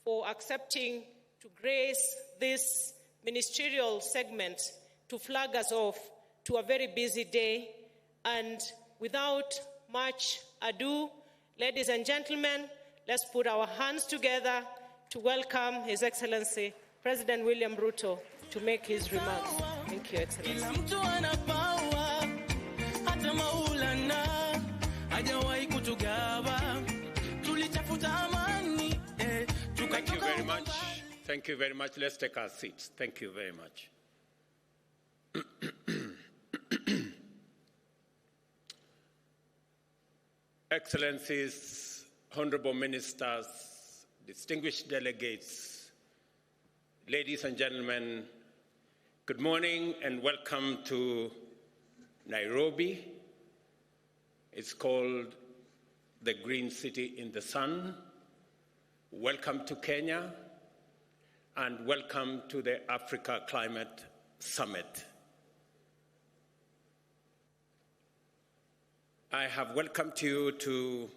for accepting to grace this ministerial segment to flag us off to a very busy day. And without much ado, ladies and gentlemen, let's put our hands together to welcome His Excellency President William Ruto to make his remarks. Thank you, Excellency. Thank you very much. Thank you very much. Let's take our seats. Thank you very much. Excellencies, honorable ministers, distinguished delegates, ladies and gentlemen, good morning and welcome to Nairobi. It's called the Green City in the Sun. Welcome to Kenya and welcome to the Africa Climate Summit. I have welcomed you to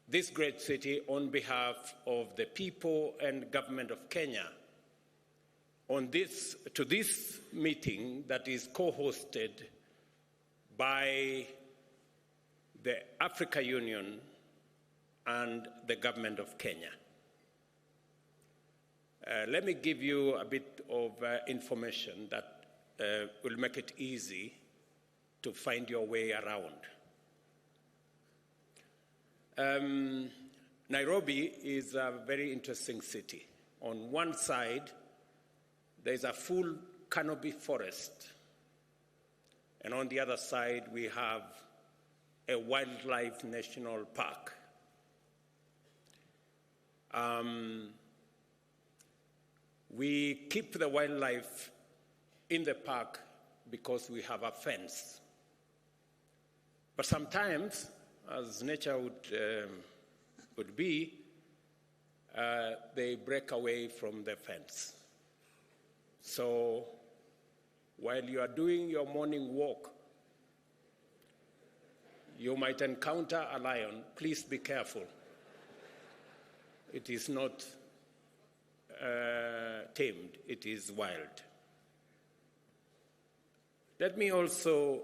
this great city on behalf of the people and government of Kenya to this meeting that is co-hosted by the Africa Union and the government of Kenya. Let me give you a bit of information that will make it easy to find your way around. Nairobi is a very interesting city. On one side, there's a full canopy forest. And on the other side, we have a wildlife national park. We keep the wildlife in the park because we have a fence. But sometimes, as nature would be, they break away from the fence. So while you are doing your morning walk, you might encounter a lion. Please be careful. It is not tamed, it is wild. Let me also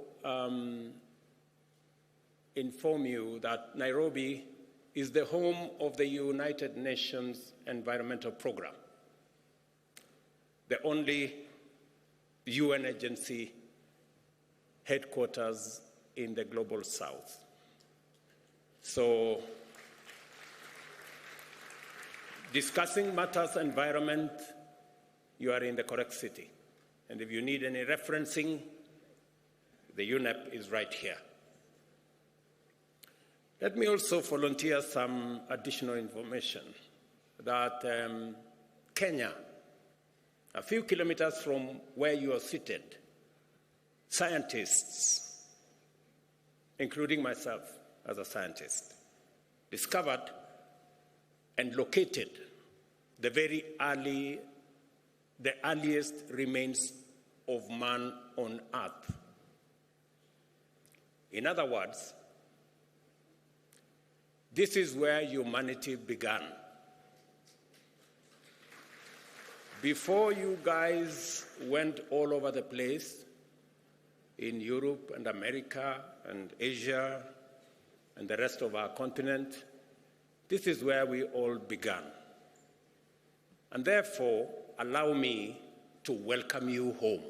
inform you that Nairobi is the home of the United Nations Environmental Programme, the only UN agency headquarters in the global south. So, discussing matters environment, you are in the correct city. And if you need any referencing, the UNEP is right here. Let me also volunteer some additional information that Kenya, a few kilometers from where you are seated, scientists, including myself as a scientist, discovered and located the earliest remains of man on Earth. In other words, this is where humanity began. Before you guys went all over the place, in Europe and America and Asia and the rest of our continent, this is where we all began. And therefore, allow me to welcome you home.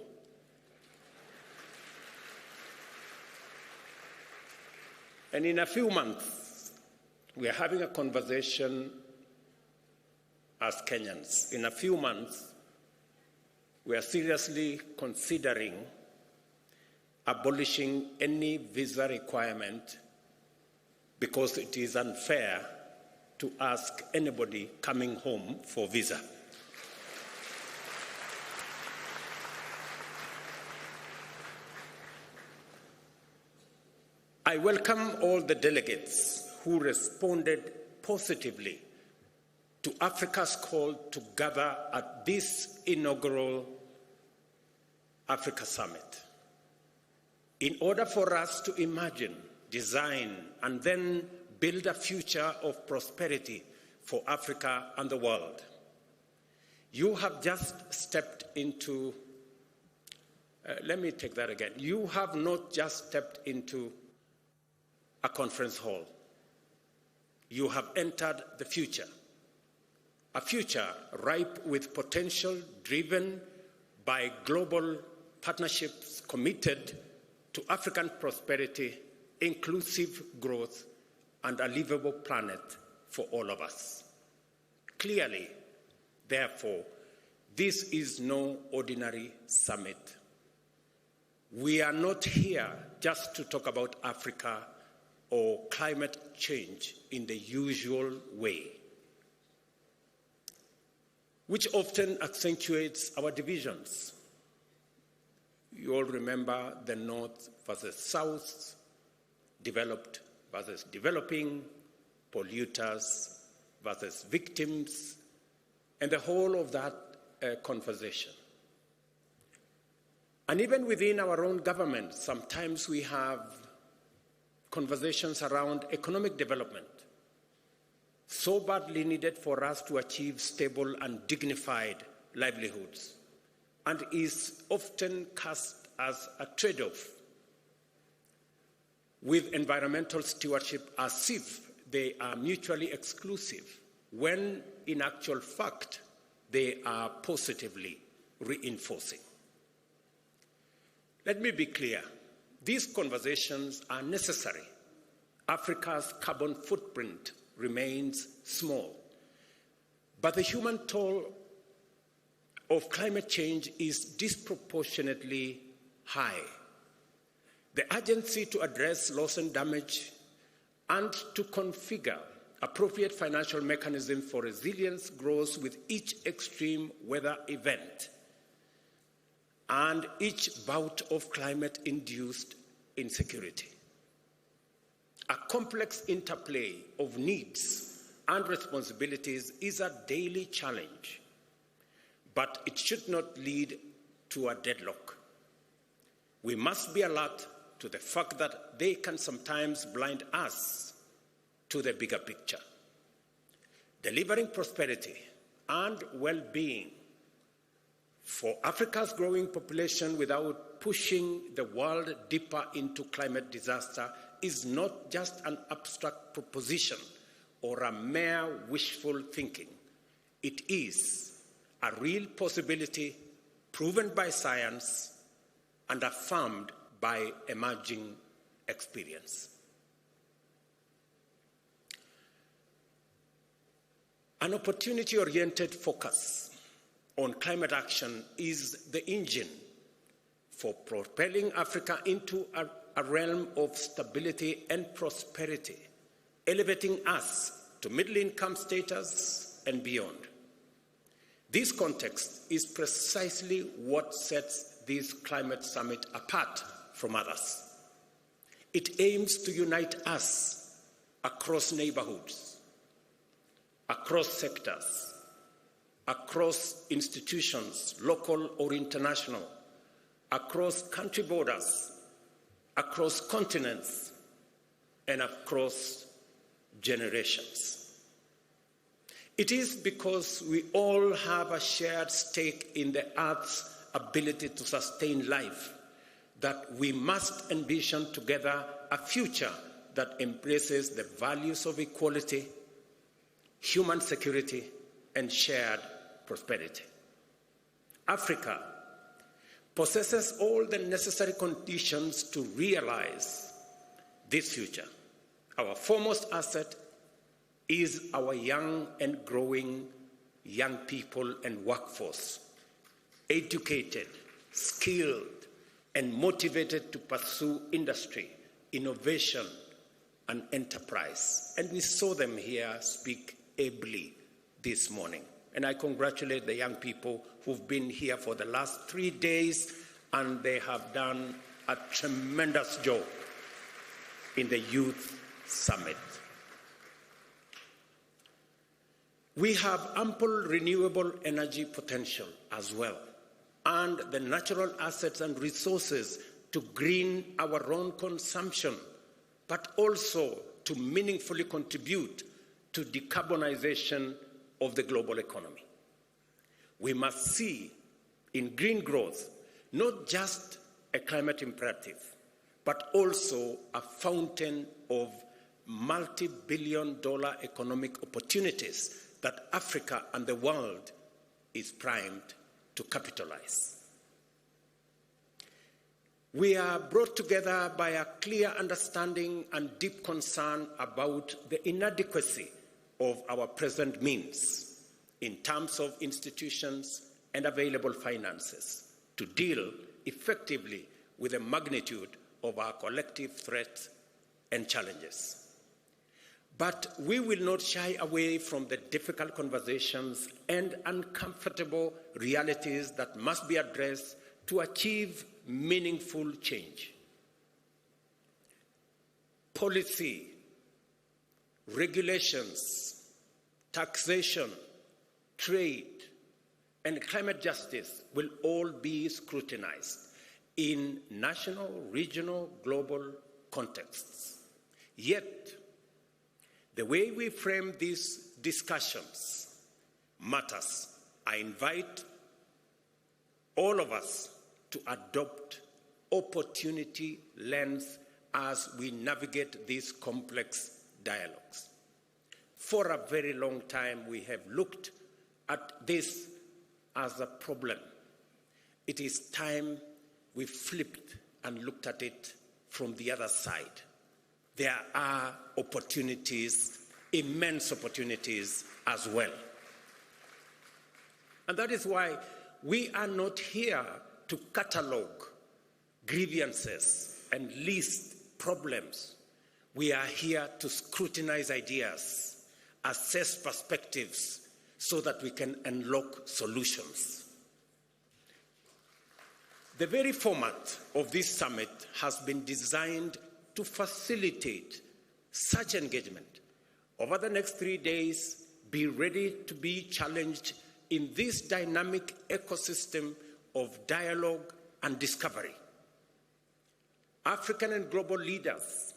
And in a few months, we are having a conversation as Kenyans. In a few months, we are seriously considering abolishing any visa requirement because it is unfair to ask anybody coming home for visa. I welcome all the delegates who responded positively to Africa's call to gather at this inaugural Africa Summit. In order for us to imagine, design, and then build a future of prosperity for Africa and the world. You have just stepped into, let me take that again. You have not just stepped into a conference hall. You have entered the future, a future ripe with potential, driven by global partnerships committed to African prosperity, inclusive growth, and a livable planet for all of us. Clearly, therefore, this is no ordinary summit. We are not here just to talk about Africa or climate change in the usual way, which often accentuates our divisions. You all remember the North versus South, developed versus developing, polluters versus victims, and the whole of that conversation. And even within our own government, sometimes we have conversations around economic development, so badly needed for us to achieve stable and dignified livelihoods, and is often cast as a trade-off with environmental stewardship as if they are mutually exclusive, when in actual fact they are positively reinforcing. Let me be clear. These conversations are necessary. Africa's carbon footprint remains small, but the human toll of climate change is disproportionately high. The urgency to address loss and damage and to configure appropriate financial mechanisms for resilience grows with each extreme weather event and each bout of climate-induced insecurity. A complex interplay of needs and responsibilities is a daily challenge, but it should not lead to a deadlock. We must be alert to the fact that they can sometimes blind us to the bigger picture. Delivering prosperity and well-being for Africa's growing population without pushing the world deeper into climate disaster is not just an abstract proposition or a mere wishful thinking. It is a real possibility proven by science and affirmed by emerging experience. An opportunity-oriented focus on climate action is the engine for propelling Africa into a realm of stability and prosperity, elevating us to middle-income status and beyond. This context is precisely what sets this climate summit apart from others. It aims to unite us across neighborhoods, across sectors, across institutions, local or international, across country borders, across continents, and across generations. It is because we all have a shared stake in the Earth's ability to sustain life that we must envision together a future that embraces the values of equality, human security, and shared prosperity. Africa possesses all the necessary conditions to realize this future. Our foremost asset is our young and growing young people and workforce, educated, skilled, and motivated to pursue industry, innovation, and enterprise. And we saw them here speak ably this morning. And I congratulate the young people who've been here for the last 3 days, and they have done a tremendous job in the Youth Summit. We have ample renewable energy potential as well, and the natural assets and resources to green our own consumption, but also to meaningfully contribute to decarbonization of the global economy. We must see in green growth not just a climate imperative, but also a fountain of multi-billion-dollar economic opportunities that Africa and the world is primed to capitalize. We are brought together by a clear understanding and deep concern about the inadequacy of our present means in terms of institutions and available finances to deal effectively with the magnitude of our collective threats and challenges. But we will not shy away from the difficult conversations and uncomfortable realities that must be addressed to achieve meaningful change. Policy, regulations, taxation, trade, and climate justice will all be scrutinized in national, regional, global contexts. Yet, the way we frame these discussions matters. I invite all of us to adopt opportunity lens as we navigate these complex dialogues. For a very long time, we have looked at this as a problem. It is time we flipped and looked at it from the other side. There are opportunities, immense opportunities as well. And that is why we are not here to catalogue grievances and list problems. We are here to scrutinize ideas, assess perspectives, so that we can unlock solutions. The very format of this summit has been designed to facilitate such engagement. Over the next 3 days, be ready to be challenged in this dynamic ecosystem of dialogue and discovery. African and global leaders,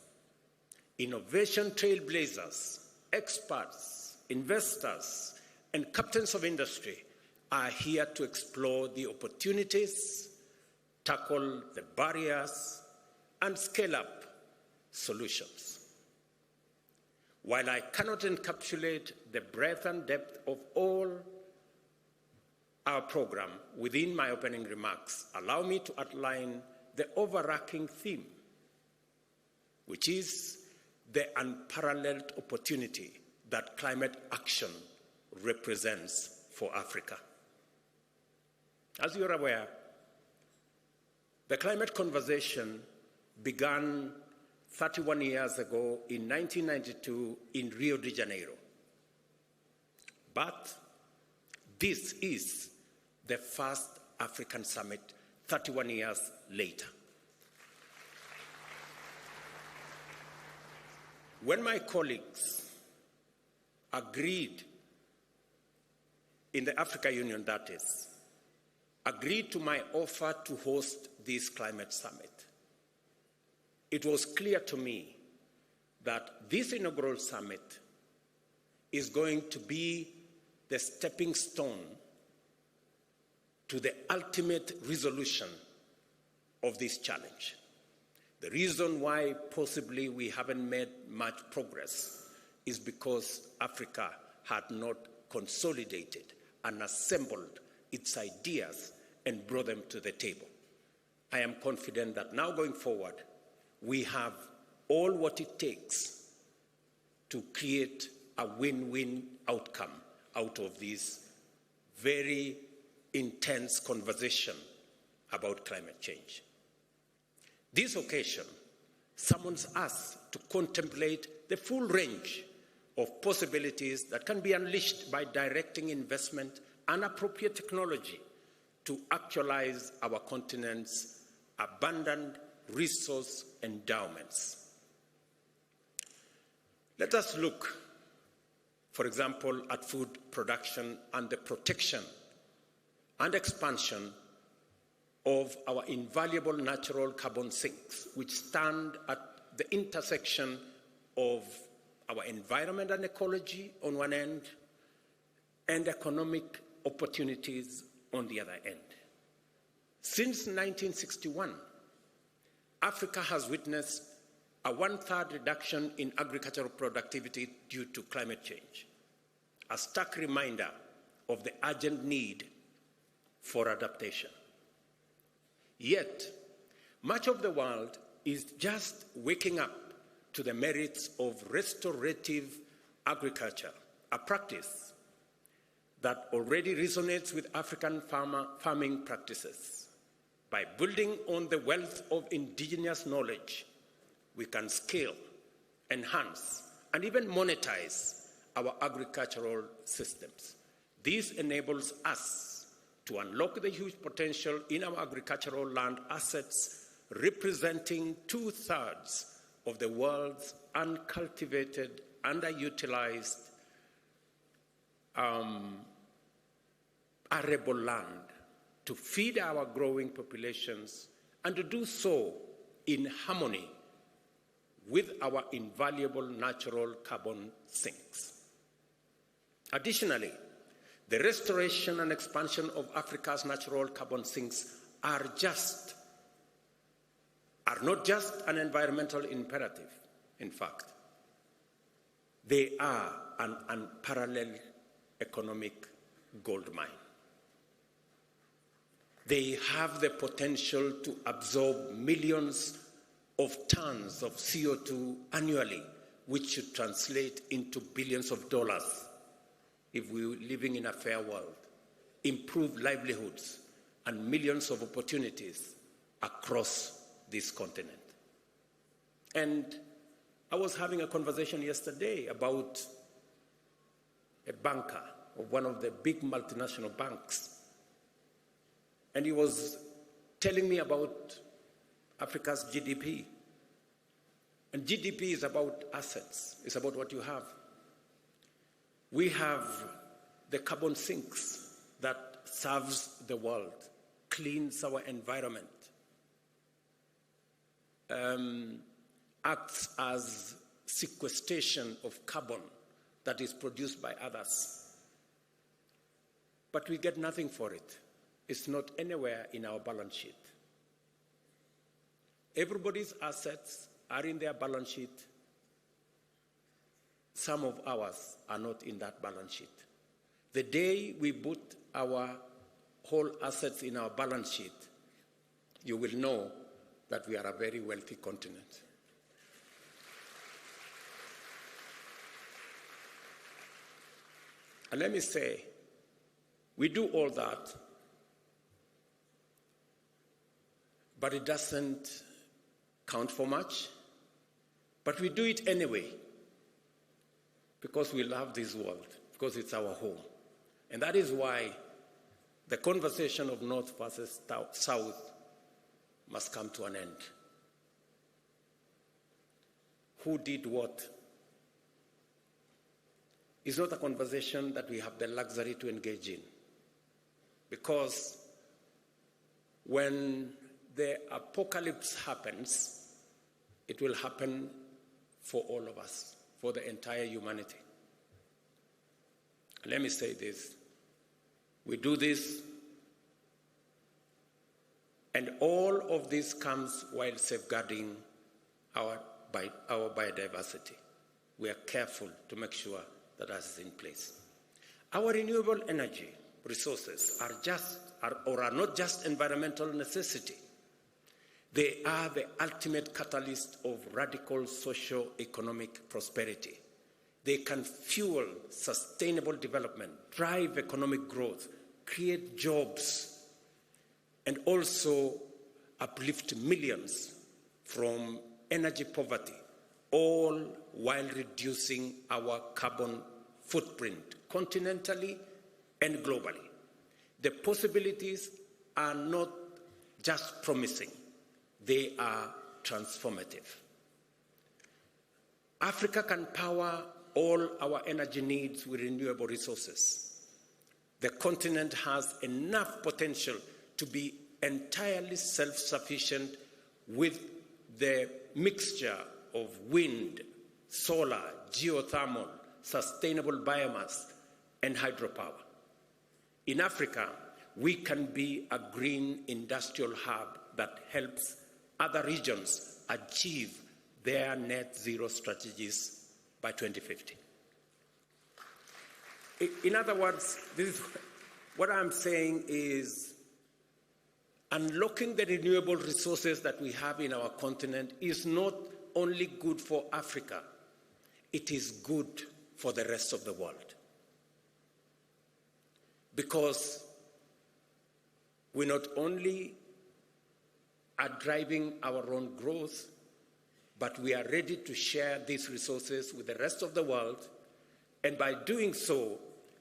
innovation trailblazers, experts, investors, and captains of industry are here to explore the opportunities, tackle the barriers, and scale up solutions. While I cannot encapsulate the breadth and depth of all our program within my opening remarks, allow me to outline the overarching theme, which is the unparalleled opportunity that climate action represents for Africa. As you're aware, the climate conversation began 31 years ago in 1992 in Rio de Janeiro. But this is the first African summit 31 years later. When my colleagues agreed, in the Africa Union that is, agreed to my offer to host this climate summit, it was clear to me that this inaugural summit is going to be the stepping stone to the ultimate resolution of this challenge. The reason why possibly we haven't made much progress is because Africa had not consolidated and assembled its ideas and brought them to the table. I am confident that now going forward, we have all what it takes to create a win-win outcome out of this very intense conversation about climate change. This occasion summons us to contemplate the full range of possibilities that can be unleashed by directing investment and appropriate technology to actualize our continent's abundant resource endowments. Let us look, for example, at food production and the protection and expansion of our invaluable natural carbon sinks, which stand at the intersection of our environment and ecology on one end, and economic opportunities on the other end. Since 1961, Africa has witnessed a 1/3 reduction in agricultural productivity due to climate change, a stark reminder of the urgent need for adaptation. Yet, much of the world is just waking up to the merits of restorative agriculture, a practice that already resonates with African farming practices. By building on the wealth of indigenous knowledge, we can scale, enhance, and even monetize our agricultural systems. This enables us to unlock the huge potential in our agricultural land assets, representing 2/3 of the world's uncultivated, underutilized arable land, to feed our growing populations, and to do so in harmony with our invaluable natural carbon sinks. Additionally, the restoration and expansion of Africa's natural carbon sinks are not just an environmental imperative. In fact, they are an unparalleled economic gold mine. They have the potential to absorb millions of tons of CO2 annually, which should translate into billions of dollars if we were living in a fair world, improve livelihoods, and millions of opportunities across this continent. And I was having a conversation yesterday about a banker of one of the big multinational banks, and he was telling me about Africa's GDP. And GDP is about assets. It's about what you have. We have the carbon sinks that serves the world, cleans our environment, acts as sequestration of carbon that is produced by others. But we get nothing for it. It's not anywhere in our balance sheet. Everybody's assets are in their balance sheet. Some of ours are not in that balance sheet. The day we put our whole assets in our balance sheet, you will know that we are a very wealthy continent. And let me say, we do all that, but it doesn't count for much. But we do it anyway, because we love this world, because it's our home. And that is why the conversation of North versus South must come to an end. Who did what? It's not a conversation that we have the luxury to engage in, because when the apocalypse happens, it will happen for all of us, for the entire humanity. Let me say this. We do this, and all of this comes while safeguarding our biodiversity. We are careful to make sure that that is in place. Our renewable energy resources are not just environmental necessity. They are the ultimate catalyst of radical socio-economic prosperity. They can fuel sustainable development, drive economic growth, create jobs, and also uplift millions from energy poverty, all while reducing our carbon footprint continentally and globally. The possibilities are not just promising. They are transformative. Africa can power all our energy needs with renewable resources. The continent has enough potential to be entirely self-sufficient with the mixture of wind, solar, geothermal, sustainable biomass, and hydropower. In Africa, we can be a green industrial hub that helps other regions achieve their net zero strategies by 2050. In other words, what I'm saying is unlocking the renewable resources that we have in our continent is not only good for Africa, it is good for the rest of the world. Because we not only are driving our own growth, but we are ready to share these resources with the rest of the world, and by doing so,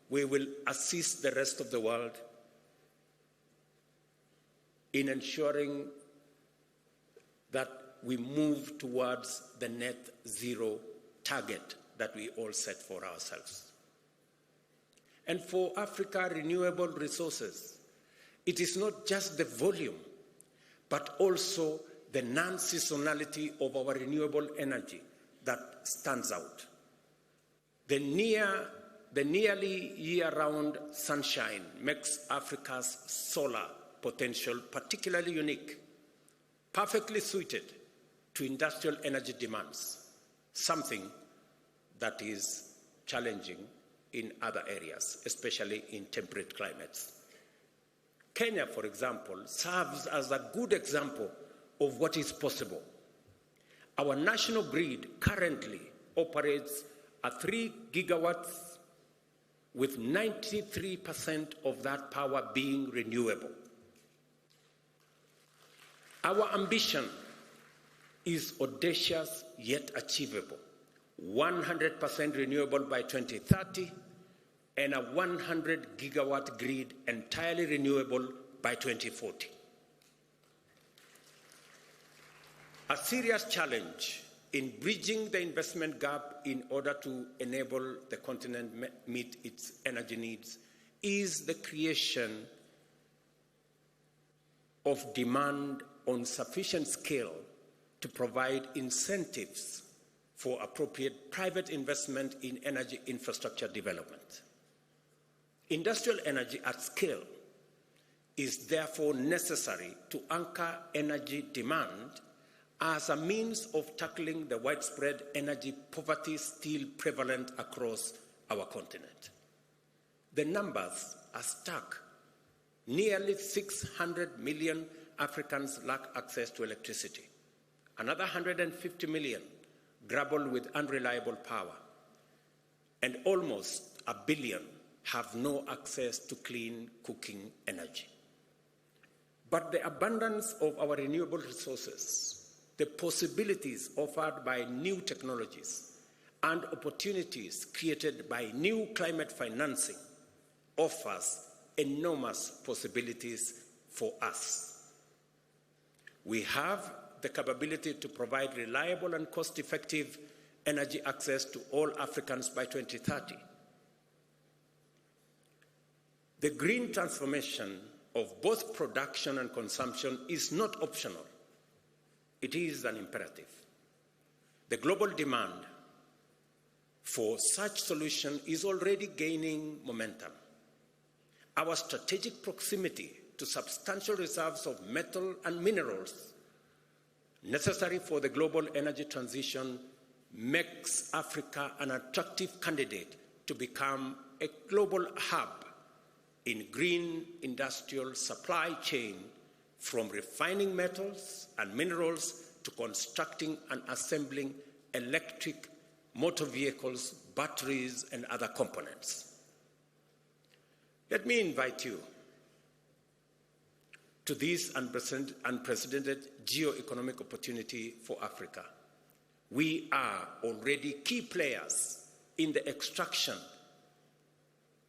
we will assist the rest of the world in ensuring that we move towards the net zero target that we all set for ourselves. And for Africa, renewable resources, it is not just the volume, but also the non-seasonality of our renewable energy that stands out. The nearly year-round sunshine makes Africa's solar potential particularly unique, perfectly suited to industrial energy demands, something that is challenging in other areas, especially in temperate climates. Kenya, for example, serves as a good example of what is possible. Our national grid currently operates at 3 gigawatts, with 93% of that power being renewable. Our ambition is audacious yet achievable: 100% renewable by 2030 and a 100 gigawatt grid entirely renewable by 2040. A serious challenge in bridging the investment gap in order to enable the continent meet its energy needs is the creation of demand on sufficient scale to provide incentives for appropriate private investment in energy infrastructure development. Industrial energy at scale is therefore necessary to anchor energy demand as a means of tackling the widespread energy poverty still prevalent across our continent. The numbers are stark. Nearly 600 million Africans lack access to electricity. Another 150 million grapple with unreliable power. And almost 1 billion have no access to clean cooking energy. But the abundance of our renewable resources, the possibilities offered by new technologies, and opportunities created by new climate financing offers enormous possibilities for us. We have the capability to provide reliable and cost-effective energy access to all Africans by 2030. The green transformation of both production and consumption is not optional. It is an imperative. The global demand for such solution is already gaining momentum. Our strategic proximity to substantial reserves of metal and minerals necessary for the global energy transition makes Africa an attractive candidate to become a global hub in green industrial supply chain, from refining metals and minerals to constructing and assembling electric motor vehicles, batteries, and other components. Let me invite you to this unprecedented geo-economic opportunity for Africa. We are already key players in the extraction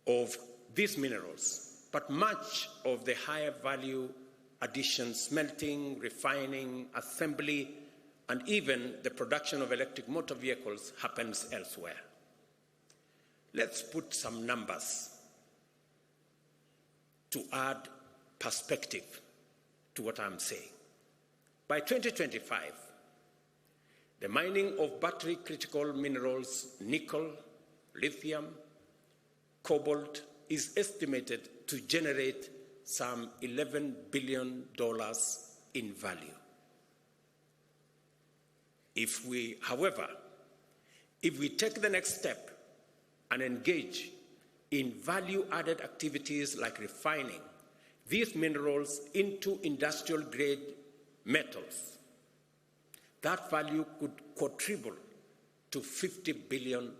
of these minerals, but much of the higher value addition, smelting, refining, assembly, and even the production of electric motor vehicles happens elsewhere. Let's put some numbers to add perspective to what I'm saying. By 2025, The mining of battery critical minerals, nickel, lithium, cobalt, is estimated to generate some $11 billion in value. However, if we take the next step and engage in value-added activities like refining these minerals into industrial-grade metals, that value could quadruple to $50 billion.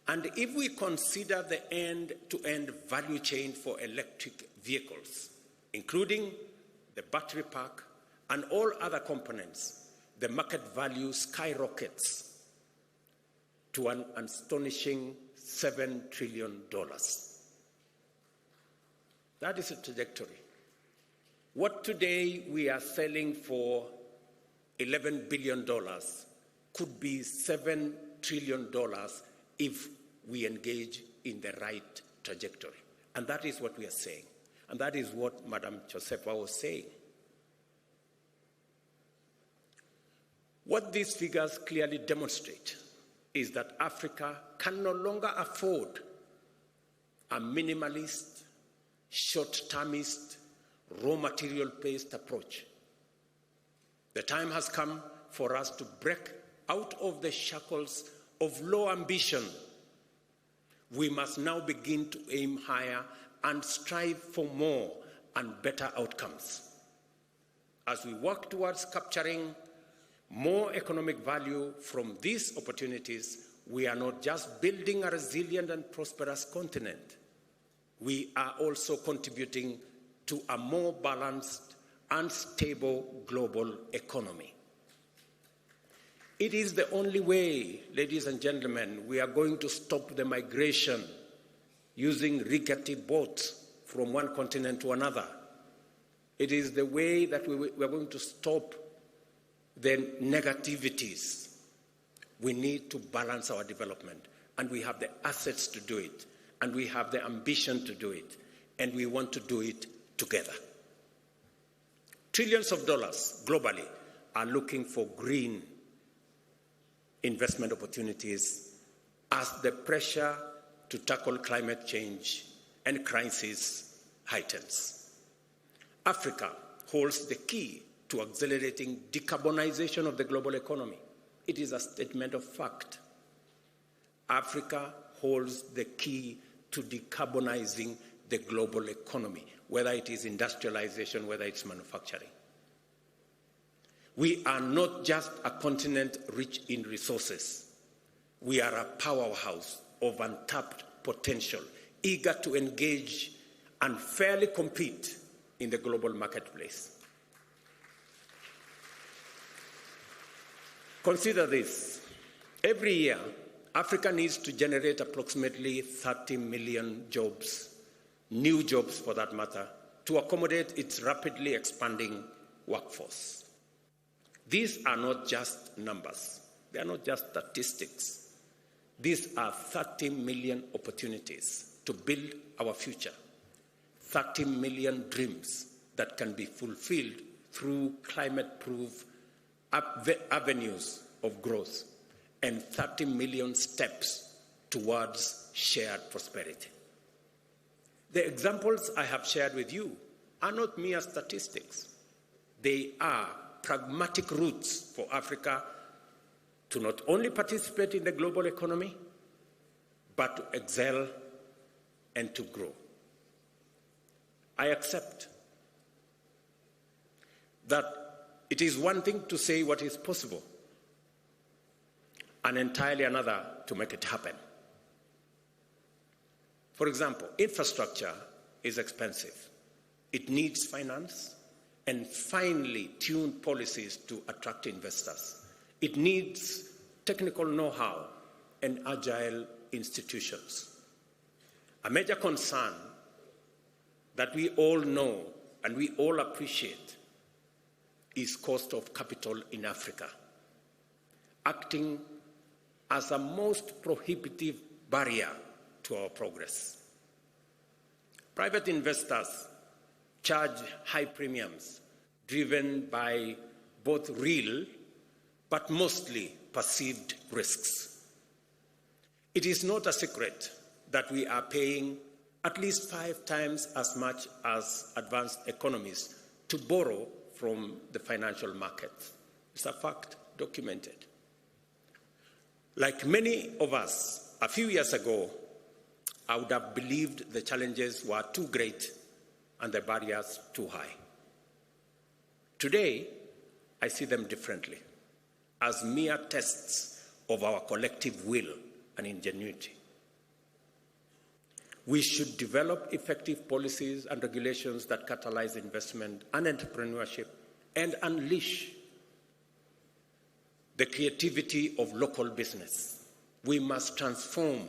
And if we consider the end-to-end value chain for electric vehicles, including the battery pack and all other components, the market value skyrockets to an astonishing $7 trillion. That is a trajectory. What today we are selling for $11 billion could be $7 trillion if we engage in the right trajectory. And that is what we are saying. And that is what Madam Josefa was saying. What these figures clearly demonstrate is that Africa can no longer afford a minimalist, short-termist, raw material-based approach. The time has come for us to break out of the shackles of low ambition. We must now begin to aim higher and strive for more and better outcomes. As we work towards capturing more economic value from these opportunities, we are not just building a resilient and prosperous continent. We are also contributing to a more balanced and stable global economy. It is the only way, ladies and gentlemen, we are going to stop the migration using rickety boats from one continent to another. It is the way that we are going to stop the negativities. We need to balance our development, and we have the assets to do it, and we have the ambition to do it, and we want to do it together. Trillions of dollars globally are looking for green investment opportunities as the pressure to tackle climate change and crisis heightens. Africa holds the key to accelerating decarbonization of the global economy. It is a statement of fact. Africa holds the key to decarbonizing the global economy, whether it is industrialization, whether it's manufacturing. We are not just a continent rich in resources. We are a powerhouse of untapped potential, eager to engage and fairly compete in the global marketplace. Consider this. Every year, Africa needs to generate approximately 30 million jobs, new jobs for that matter, to accommodate its rapidly expanding workforce. These are not just numbers. They are not just statistics. These are 30 million opportunities to build our future, 30 million dreams that can be fulfilled through climate-proof avenues of growth, and 30 million steps towards shared prosperity. The examples I have shared with you are not mere statistics. They are pragmatic routes for Africa to not only participate in the global economy, but to excel and to grow. I accept that it is one thing to say what is possible, and entirely another to make it happen. For example, infrastructure is expensive. It needs finance and finely tuned policies to attract investors. It needs technical know-how and agile institutions. A major concern that we all know and we all appreciate is cost of capital in Africa, acting as a most prohibitive barrier to our progress. Private investors charge high premiums driven by both real but mostly perceived risks. It is not a secret that we are paying at least 5 times as much as advanced economies to borrow from the financial markets. It's a fact, documented. Like many of us, a few years ago, I would have believed the challenges were too great and the barriers too high. Today, I see them differently, as mere tests of our collective will and ingenuity. We should develop effective policies and regulations that catalyze investment and entrepreneurship and unleash the creativity of local business. We must transform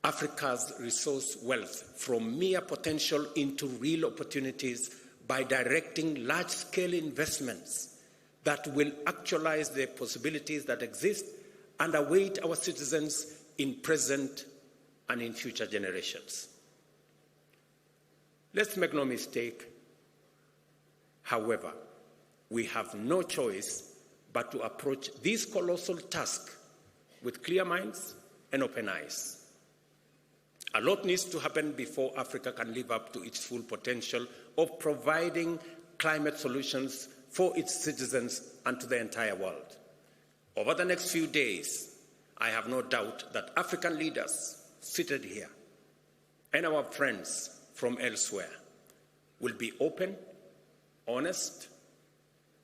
Africa's resource wealth from mere potential into real opportunities by directing large-scale investments that will actualize the possibilities that exist and await our citizens in present and in future generations. Let's make no mistake, however, we have no choice but to approach this colossal task with clear minds and open eyes. A lot needs to happen before Africa can live up to its full potential of providing climate solutions for its citizens and to the entire world. Over the next few days, I have no doubt that African leaders seated here and our friends from elsewhere will be open, honest,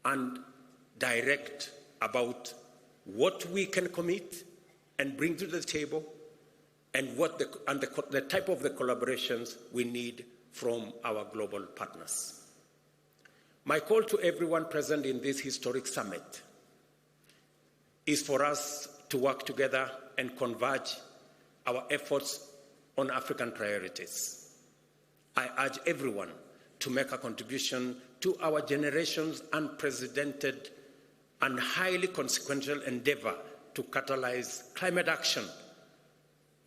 and direct about what we can commit and bring to the table and the type of the collaborations we need from our global partners. My call to everyone present in this historic summit is for us to work together and converge our efforts on African priorities. I urge everyone to make a contribution to our generation's unprecedented and highly consequential endeavor to catalyze climate action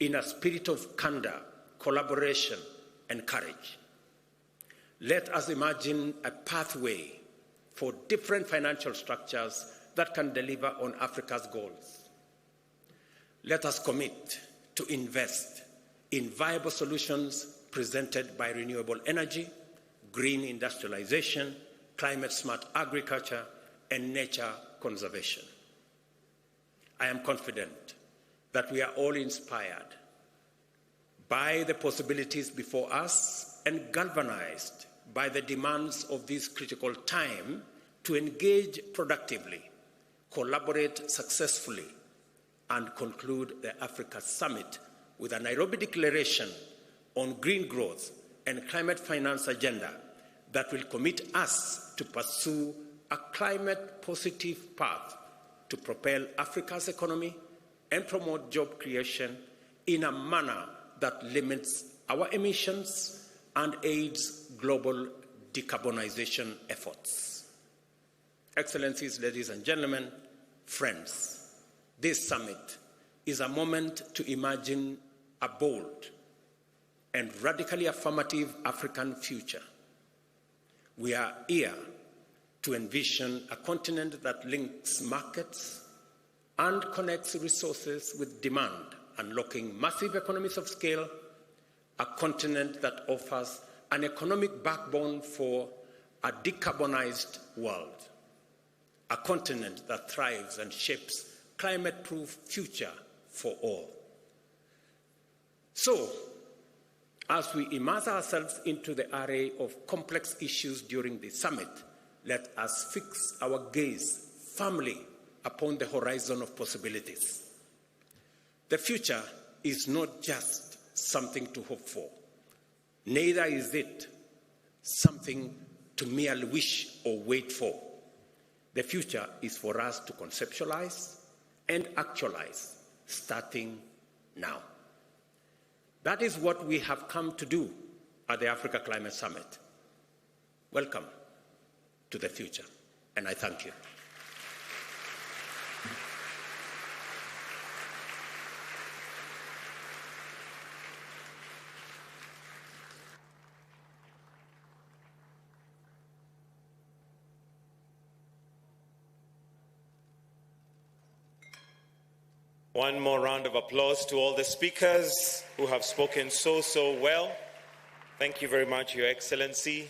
in a spirit of candor, collaboration, and courage. Let us imagine a pathway for different financial structures that can deliver on Africa's goals. Let us commit to invest in viable solutions presented by renewable energy, green industrialization, climate-smart agriculture, and nature conservation. I am confident that we are all inspired by the possibilities before us and galvanized by the demands of this critical time to engage productively, collaborate successfully, and conclude the Africa Summit with a Nairobi Declaration on green growth and climate finance agenda that will commit us to pursue a climate-positive path to propel Africa's economy and promote job creation in a manner that limits our emissions and aids global decarbonization efforts. Excellencies, ladies and gentlemen, friends, this summit is a moment to imagine a bold and radically affirmative African future. We are here to envision a continent that links markets and connects resources with demand, unlocking massive economies of scale, a continent that offers an economic backbone for a decarbonized world, a continent that thrives and shapes climate-proof future for all. So, as we immerse ourselves into the array of complex issues during the summit, let us fix our gaze firmly upon the horizon of possibilities. The future is not just something to hope for. Neither is it something to merely wish or wait for. The future is for us to conceptualize and actualize, starting now. That is what we have come to do at the Africa Climate Summit. Welcome to the future, and I thank you. One more round of applause to all the speakers who have spoken so well. Thank you very much, Your Excellency.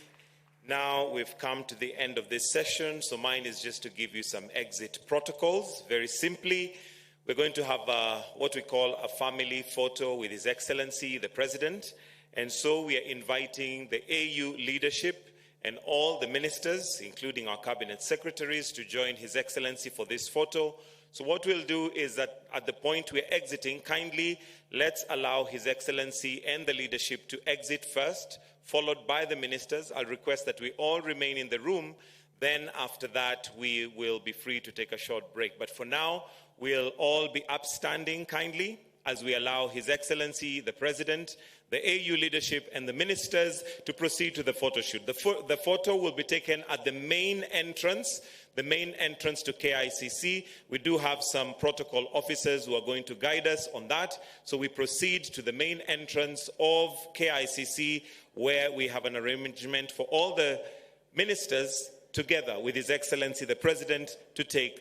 Now we've come to the end of this session, so mine is just to give you some exit protocols. Very simply, we're going to have what we call a family photo with His Excellency, the President. And so we are inviting the AU leadership and all the ministers, including our cabinet secretaries, to join His Excellency for this photo. So what we'll do is that at the point we're exiting, kindly let's allow His Excellency and the leadership to exit first, followed by the ministers. I'll request that we all remain in the room. Then after that, we will be free to take a short break. But for now, we'll all be upstanding kindly as we allow His Excellency, the President, the AU leadership, and the ministers to proceed to the photo shoot. The photo will be taken at the main entrance to KICC. We do have some protocol officers who are going to guide us on that. So we proceed to the main entrance of KICC, where we have an arrangement for all the ministers together with His Excellency, the President, to take